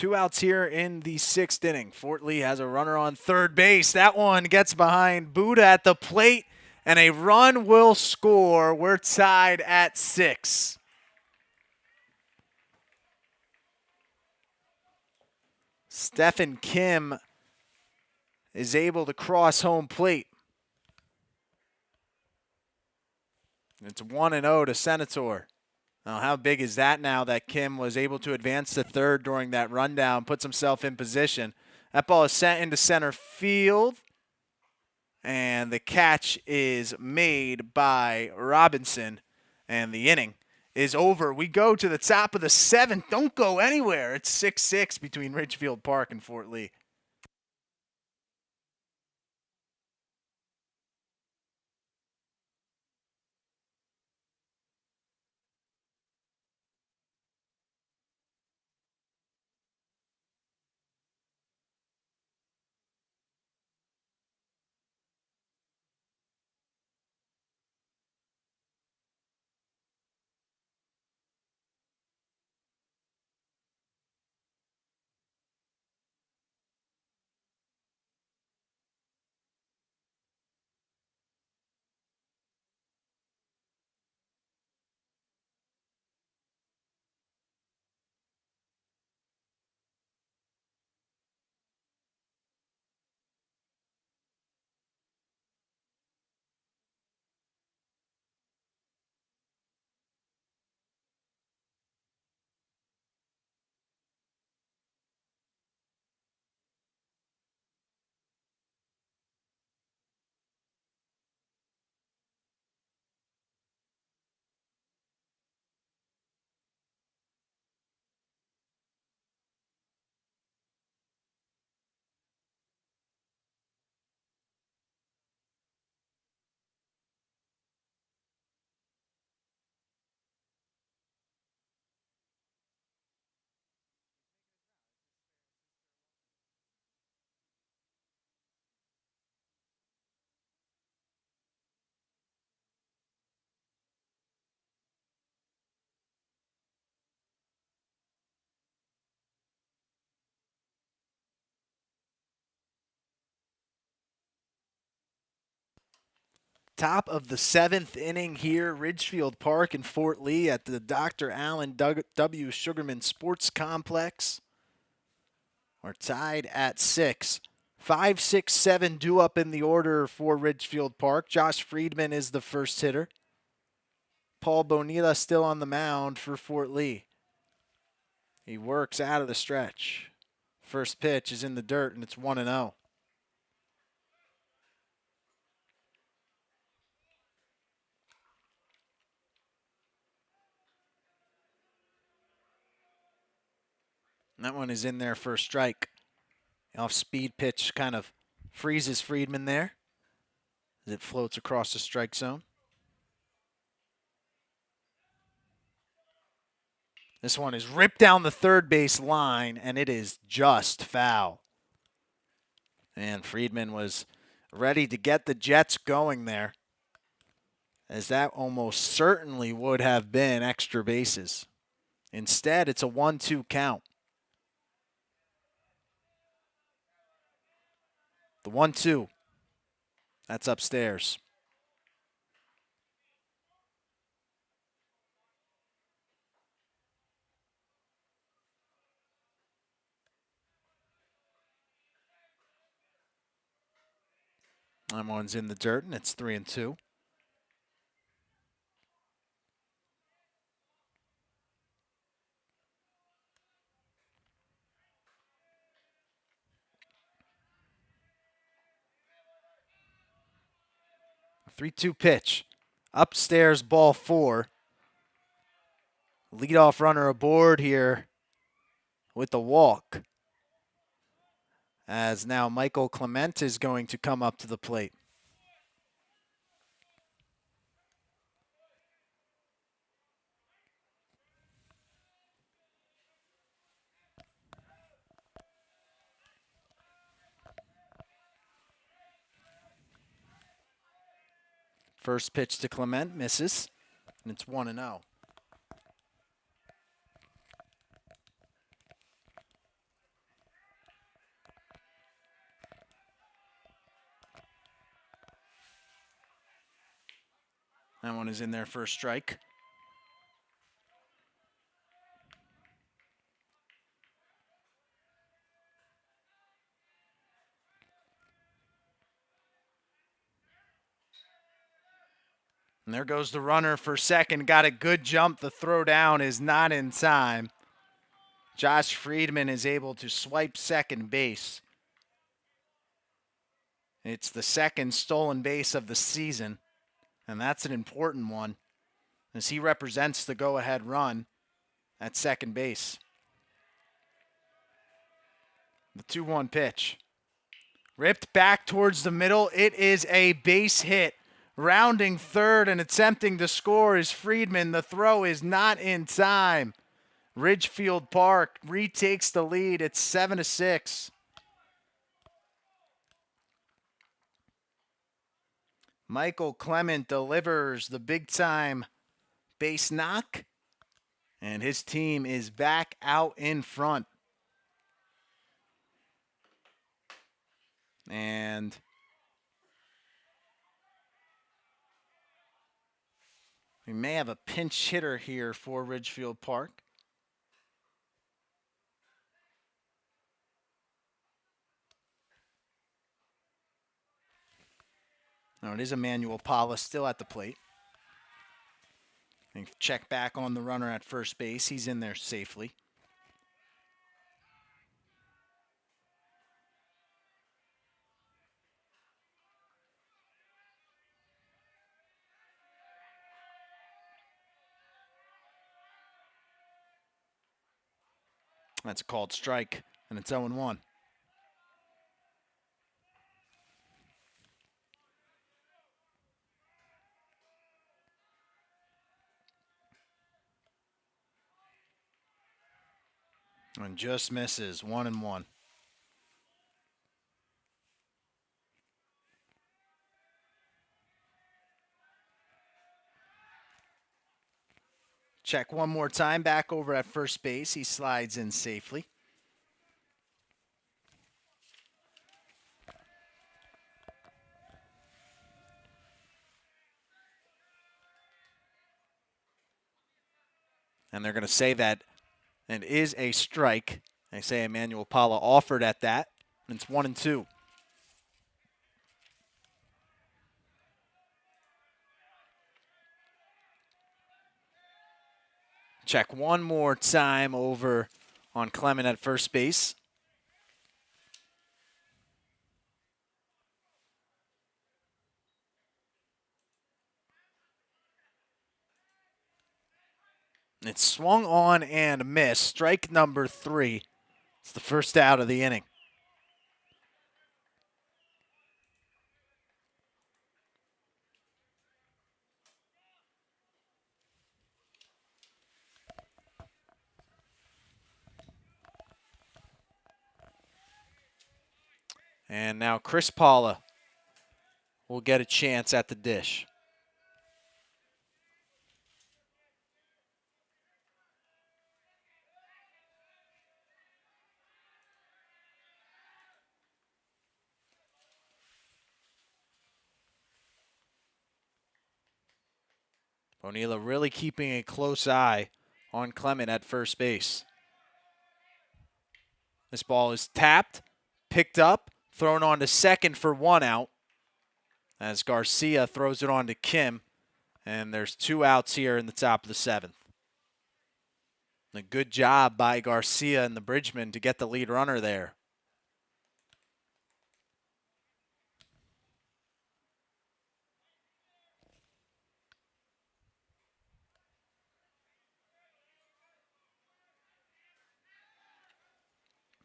2 outs here in the 6th inning. Fort Lee has a runner on third base. That one gets behind Buddha at the plate, and a run will score. We're tied at 6. Stephen Kim is able to cross home plate. It's 1-0 to Senator. Now, how big is that now that Kim was able to advance to third during that rundown, puts himself in position. That ball is sent into center field, and the catch is made by Robinson, and the inning is over. We go to the top of the 7th. Don't go anywhere. It's 6-6 between Ridgefield Park and Fort Lee. Top of the 7th inning here, Ridgefield Park in Fort Lee at the Dr. Allen W. Sugarman Sports Complex. We're tied at 6. 5, 6, 7 due up in the order for Ridgefield Park. Josh Friedman is the first hitter. Paul Bonilla still on the mound for Fort Lee. He works out of the stretch. First pitch is in the dirt, and it's 1-0. And that one is in there for a strike. Off-speed pitch kind of freezes Friedman there as it floats across the strike zone. This one is ripped down the third base line, and it is just foul. And Friedman was ready to get the Jets going there, as that almost certainly would have been extra bases. Instead, it's a 1-2 count. The 1-2. That's upstairs. That one's in the dirt, and it's 3-2. A 3-2 pitch. Upstairs, ball 4. Leadoff runner aboard here with the walk, as now Michael Clement is going to come up to the plate. First pitch to Clement misses, and it's 1-0. That one is in there for a strike. And there goes the runner for second. Got a good jump. The throw down is not in time. Josh Friedman is able to swipe second base. It's the second stolen base of the season, and that's an important one as he represents the go-ahead run at second base. The 2-1 pitch. Ripped back towards the middle. It is a base hit. Rounding third and attempting to score is Friedman. The throw is not in time. Ridgefield Park retakes the lead. It's 7-6. Michael Clement delivers the big-time base knock, and his team is back out in front. And we may have a pinch hitter here for Ridgefield Park. No, it is Emmanuel Pala still at the plate. And check back on the runner at first base. He's in there safely. That's a called strike, and it's 0-1. And just misses, 1-1. Check one more time, back over at first base. He slides in safely. And they're going to say that it is a strike. They say Emmanuel Pala offered at that, and it's 1-2. Check one more time over on Clement at first base. It's swung on and missed. Strike number 3. It's the first out of the inning. And now Chris Paula will get a chance at the dish. Bonilla really keeping a close eye on Clement at first base. This ball is tapped, picked up, thrown on to second for 1 out as Garcia throws it on to Kim, and there's 2 outs here in the top of the 7th. A good job by Garcia and the Bridgeman to get the lead runner there.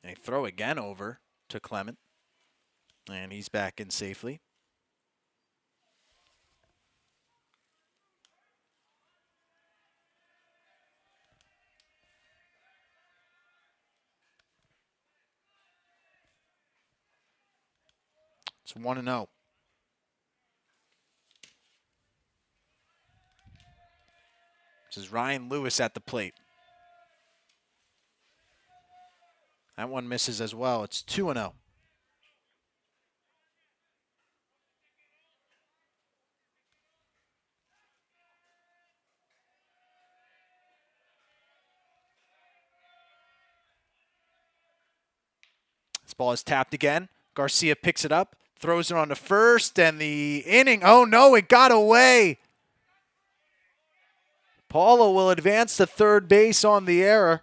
They throw again over to Clement, and he's back in safely. It's 1-0. This is Ryan Lewis at the plate. That one misses as well. It's 2-0. ball is tapped again. Garcia picks it up, throws it on to first, and the inning. Oh no, it got away. Paula will advance to third base on the error.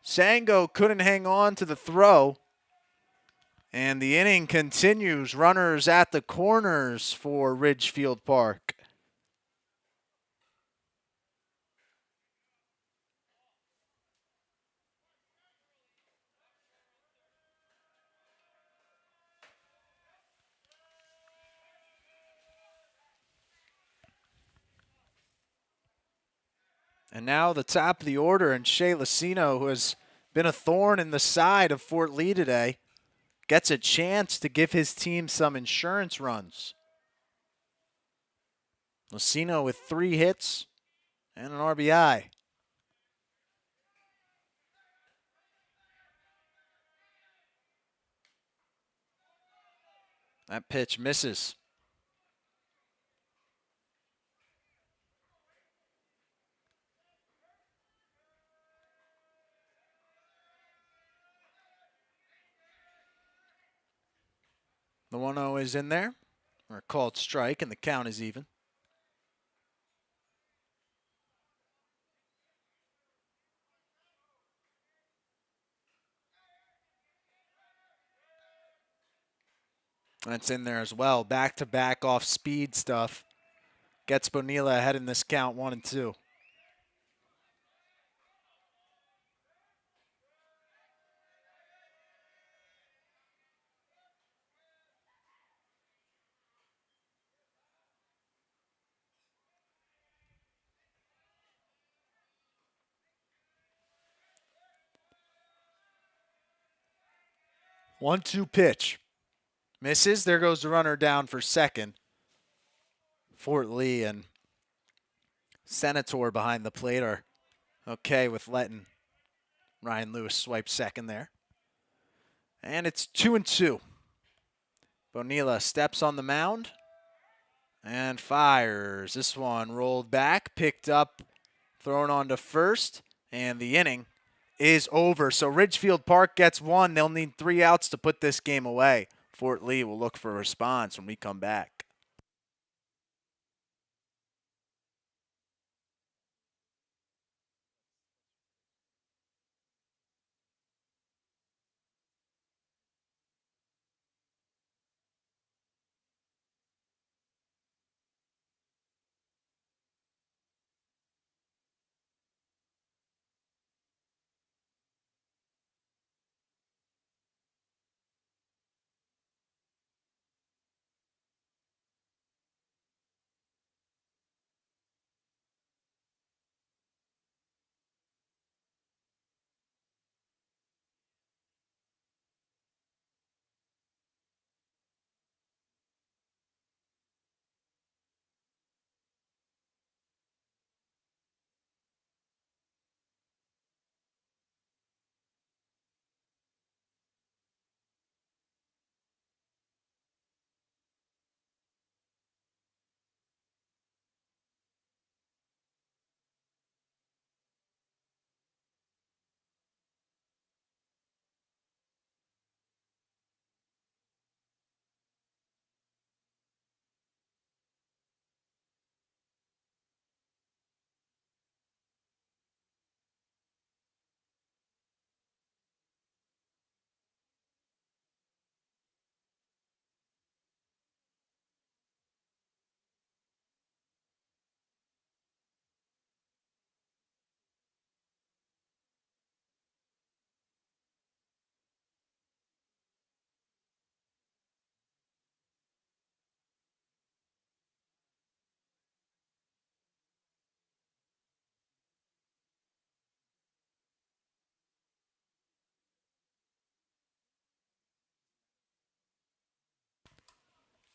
Sango couldn't hang on to the throw. And the inning continues. Runners at the corners for Ridgefield Park. And now the top of the order, and Shea Lucino, who has been a thorn in the side of Fort Lee today, gets a chance to give his team some insurance runs. Lucino with 3 hits and an RBI. That pitch misses. The 1-0 is in there, or called strike, and the count is even. That's in there as well. Back-to-back off speed stuff. Gets Bonilla ahead in this count, 1-2. One-two pitch. Misses. There goes the runner down for second. Fort Lee and Senator behind the plate are okay with letting Ryan Lewis swipe second there. And it's 2-2. Bonilla steps on the mound and fires. This one rolled back, picked up, thrown on to first, and the inning is over. So Ridgefield Park gets 1. They'll need 3 outs to put this game away. Fort Lee will look for a response when we come back.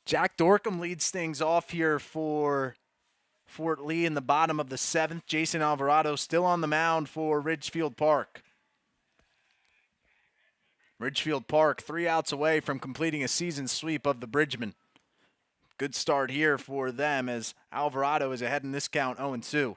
Jack Dorcom leads things off here for Fort Lee in the bottom of the 7th. Jason Alvarado still on the mound for Ridgefield Park. Ridgefield Park 3 outs away from completing a season sweep of the Bridgman. Good start here for them as Alvarado is ahead in this count 0-2.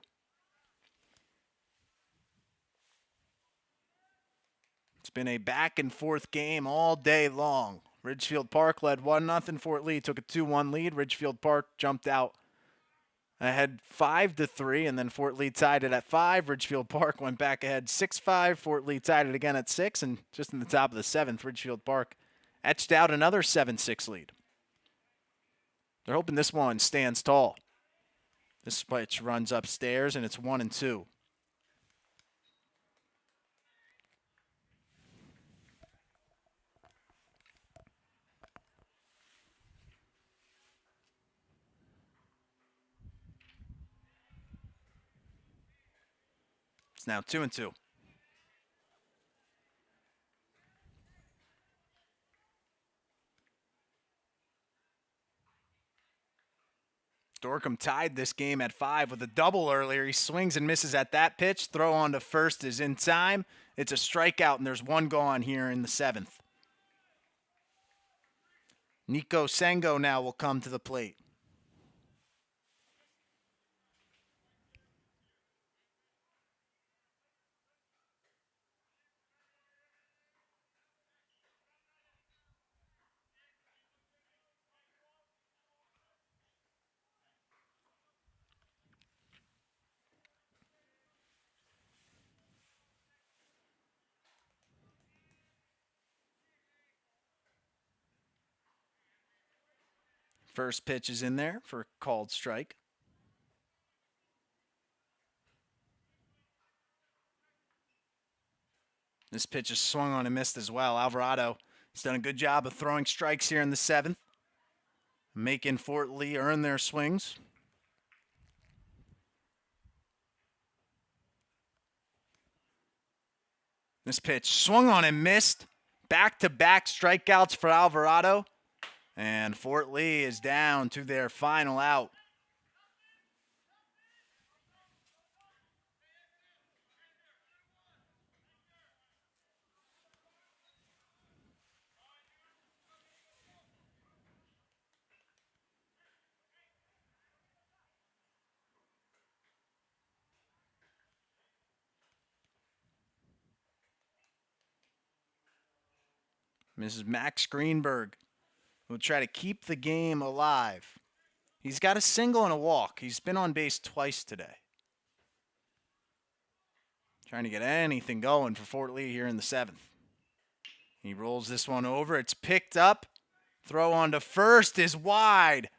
It's been a back and forth game all day long. Ridgefield Park led 1-0. Fort Lee took a 2-1 lead. Ridgefield Park jumped out ahead 5-3, and then Fort Lee tied it at 5. Ridgefield Park went back ahead 6-5. Fort Lee tied it again at 6, and just in the top of the 7th, Ridgefield Park etched out another 7-6 lead. They're hoping this one stands tall. This pitch runs upstairs, and it's 1-2. It's now 2-2. Dorcom tied this game at 5 with a double earlier. He swings and misses at that pitch. Throw on to first is in time. It's a strikeout, and there's one gone here in the 7th. Nico Sengo now will come to the plate. First pitch is in there for a called strike. This pitch is swung on and missed as well. Alvarado has done a good job of throwing strikes here in the 7th, making Fort Lee earn their swings. This pitch swung on and missed. Back-to-back strikeouts for Alvarado. And Fort Lee is down to their final out. Mrs. Max Greenberg will try to keep the game alive. He's got a single and a walk. He's been on base twice today. Trying to get anything going for Fort Lee here in the 7th. He rolls this one over. It's picked up. Throw on to first is wide.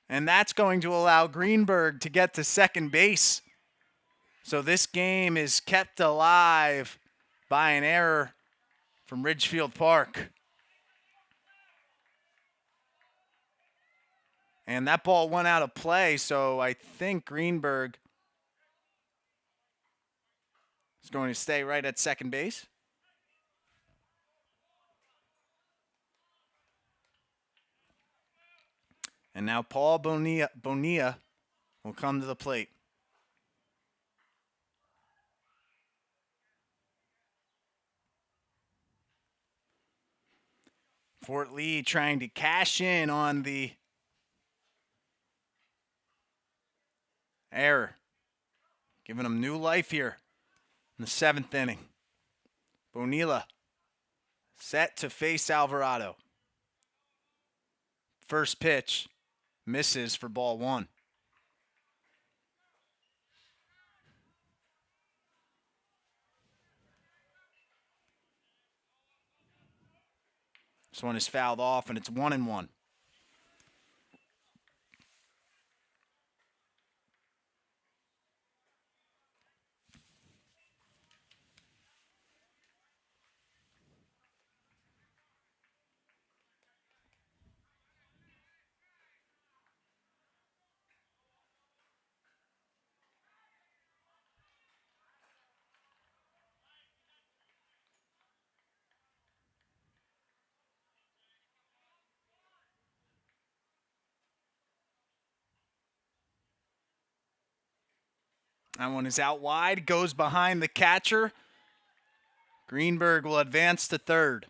And that's going to allow Greenberg to get to second base. So this game is kept alive by an error from Ridgefield Park. And that ball went out of play, so I think Greenberg is going to stay right at second base. And now Paul Bonilla will come to the plate. Fort Lee trying to cash in on the error. Giving them new life here in the 7th inning. Bonilla set to face Alvarado. First pitch misses for ball 1. This one is fouled off, and it's 1-1. That one is out wide, goes behind the catcher. Greenberg will advance to third.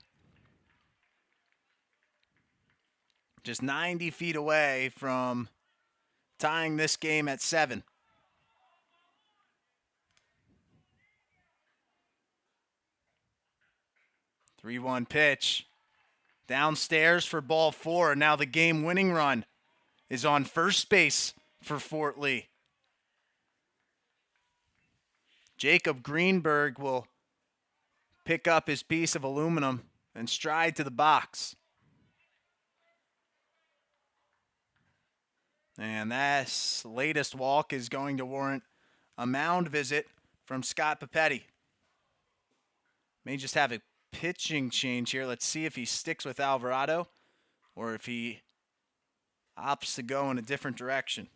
Just 90 feet away from tying this game at 7. 3-1 pitch. Downstairs for ball 4. Now the game-winning run is on first base for Fort Lee. Jacob Greenberg will pick up his piece of aluminum and stride to the box. And this latest walk is going to warrant a mound visit from Scott Papetti. May just have a pitching change here. Let's see if he sticks with Alvarado or if he opts to go in a different direction.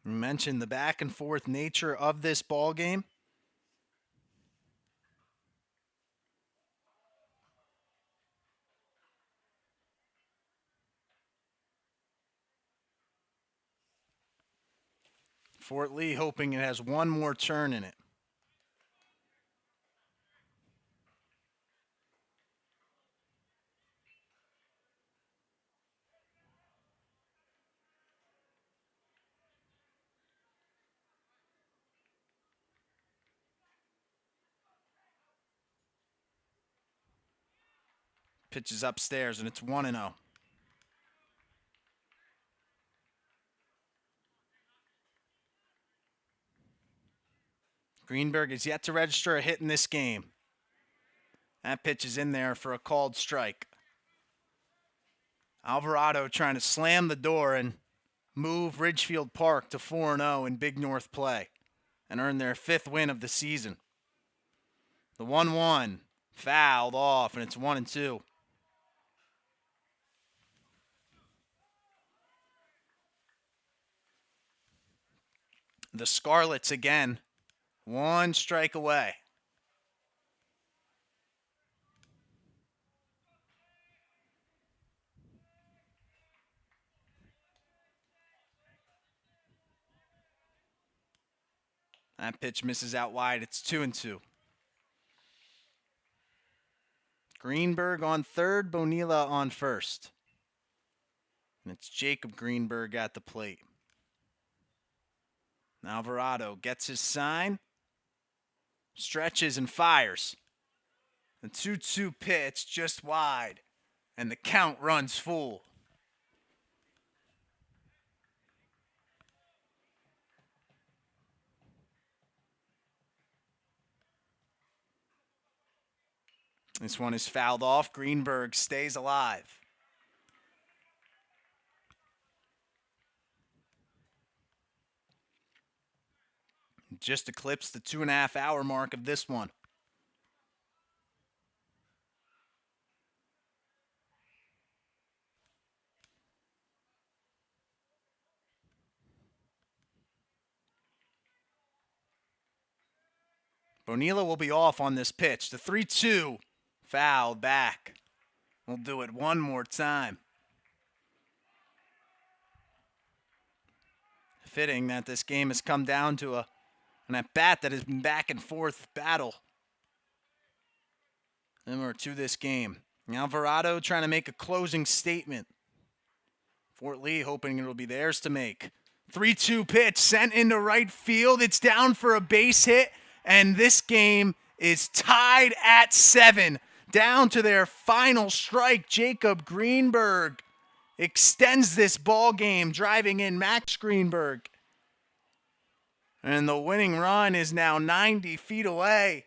We mentioned the back and forth nature of this ball game. Fort Lee hoping it has one more turn in it. Pitches upstairs, and it's 1-0. Greenberg is yet to register a hit in this game. That pitch is in there for a called strike. Alvarado trying to slam the door and move Ridgefield Park to 4-0 in Big North play and earn their 5th win of the season. The 1-1 fouled off, and it's 1-2. The Scarlets again, 1 strike away. That pitch misses out wide. It's 2-2. Greenberg on third, Bonilla on first. And it's Jacob Greenberg at the plate. Alvarado gets his sign, stretches and fires. The 2-2 pitch just wide, and the count runs full. This one is fouled off. Greenberg stays alive. Just eclipsed the 2.5-hour mark of this one. Bonilla will be off on this pitch. The 3-2 fouled back. We'll do it one more time. Fitting that this game has come down to an at-bat that has been back and forth battle. Similar to this game. Alvarado trying to make a closing statement. Fort Lee hoping it'll be theirs to make. 3-2 pitch sent into right field. It's down for a base hit, and this game is tied at 7. Down to their final strike. Jacob Greenberg extends this ball game, driving in Max Greenberg. And the winning run is now 90 feet away.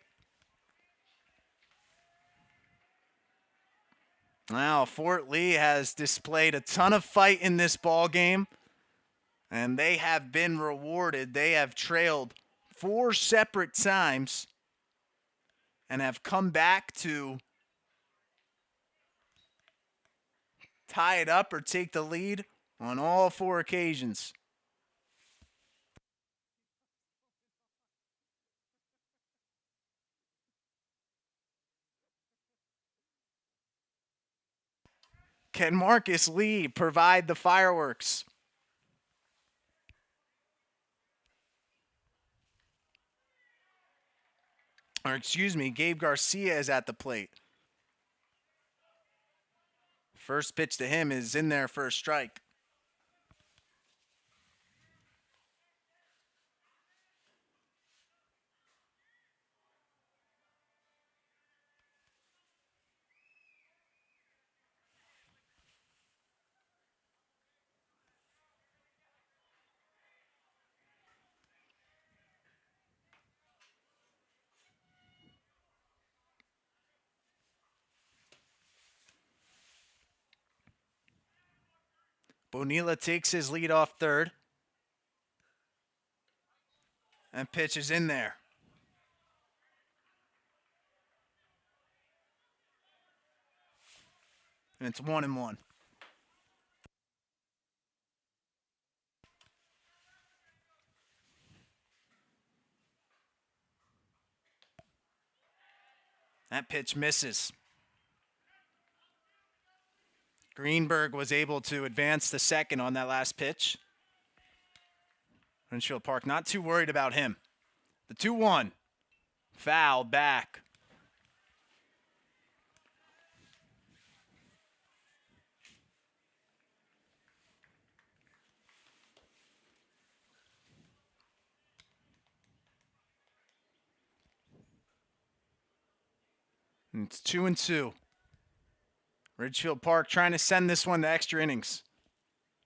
Now, Fort Lee has displayed a ton of fight in this ball game, and they have been rewarded. They have trailed 4 separate times and have come back to tie it up or take the lead on all 4 occasions. Can Marcus Lee provide the fireworks? Or excuse me, Gabe Garcia is at the plate. First pitch to him is in there for a strike. Bonilla takes his lead off third and pitches in there. And it's 1-1. That pitch misses. Greenberg was able to advance to second on that last pitch. Ridgefield Park not too worried about him. The 2-1. Foul back. And it's 2-2. Ridgefield Park trying to send this one to extra innings.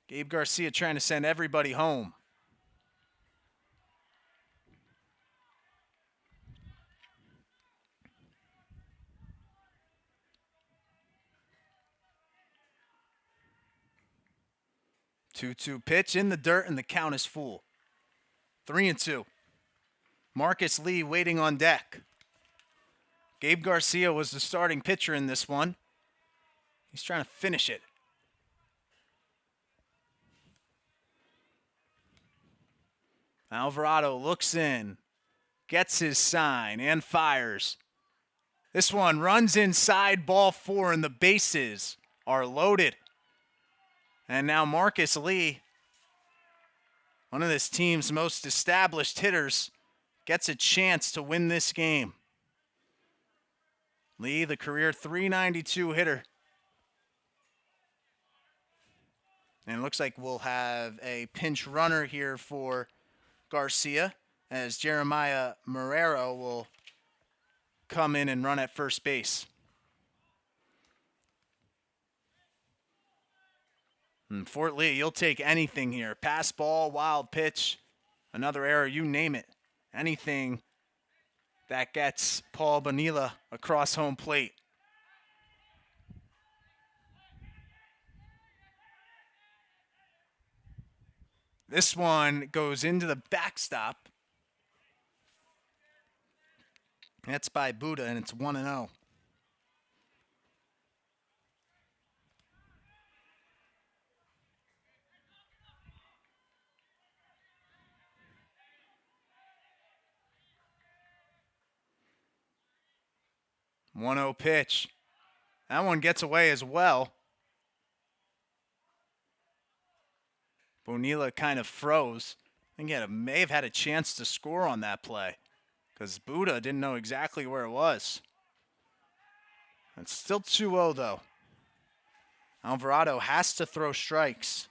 Gabe Garcia trying to send everybody home. Two-two pitch in the dirt, and the count is full. 3-2. Marcus Lee waiting on deck. Gabe Garcia was the starting pitcher in this one. He's trying to finish it. Alvarado looks in, gets his sign, and fires. This one runs inside ball 4, and the bases are loaded. And now Marcus Lee, one of this team's most established hitters, gets a chance to win this game. Lee, the career .392 hitter. And it looks like we'll have a pinch runner here for Garcia, as Jeremiah Marrero will come in and run at first base. And Fort Lee, you'll take anything here. Pass ball, wild pitch, another error, you name it. Anything that gets Paul Bonilla across home plate. This one goes into the backstop. That's by Buddha, and it's 1-0. One-0 pitch. That one gets away as well. Bonilla kind of froze. I think he may have had a chance to score on that play because Buddha didn't know exactly where it was. It's still 2-0 though. Alvarado has to throw strikes.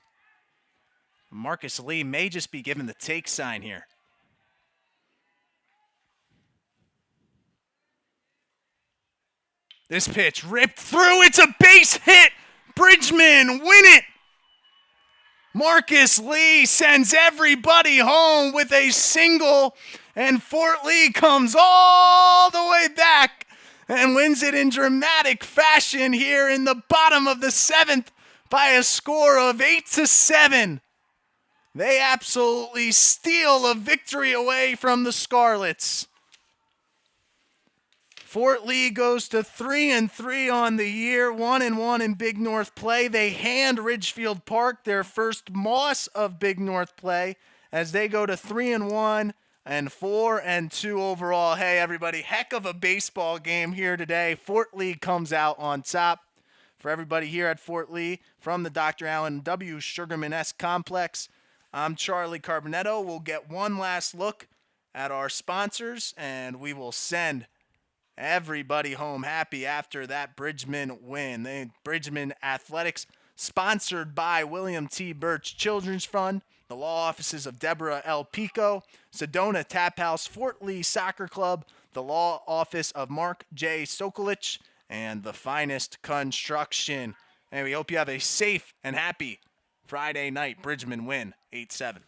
Marcus Lee may just be given the take sign here. This pitch ripped through. It's a base hit. Bridgman win it. Marcus Lee sends everybody home with a single, and Fort Lee comes all the way back and wins it in dramatic fashion here in the bottom of the 7th by a score of 8-7. They absolutely steal a victory away from the Scarlets. Fort Lee goes to 3-3 on the year, 1-1 in Big North play. They hand Ridgefield Park their first loss of Big North play as they go to 3-1 and 4-2 overall. Hey, everybody, heck of a baseball game here today. Fort Lee comes out on top. For everybody here at Fort Lee from the Dr. Allen W. Sugarman S. Complex, I'm Charlie Carbonetto. We'll get one last look at our sponsors, and we will send everybody home happy after that Bridgman win. Bridgman Athletics, sponsored by William T. Birch Children's Fund, the law offices of Deborah L. Pico, Sedona Tap House, Fort Lee Soccer Club, the law office of Mark J. Sokolich, and the Finest Construction. And we hope you have a safe and happy Friday night. Bridgman win 8-7.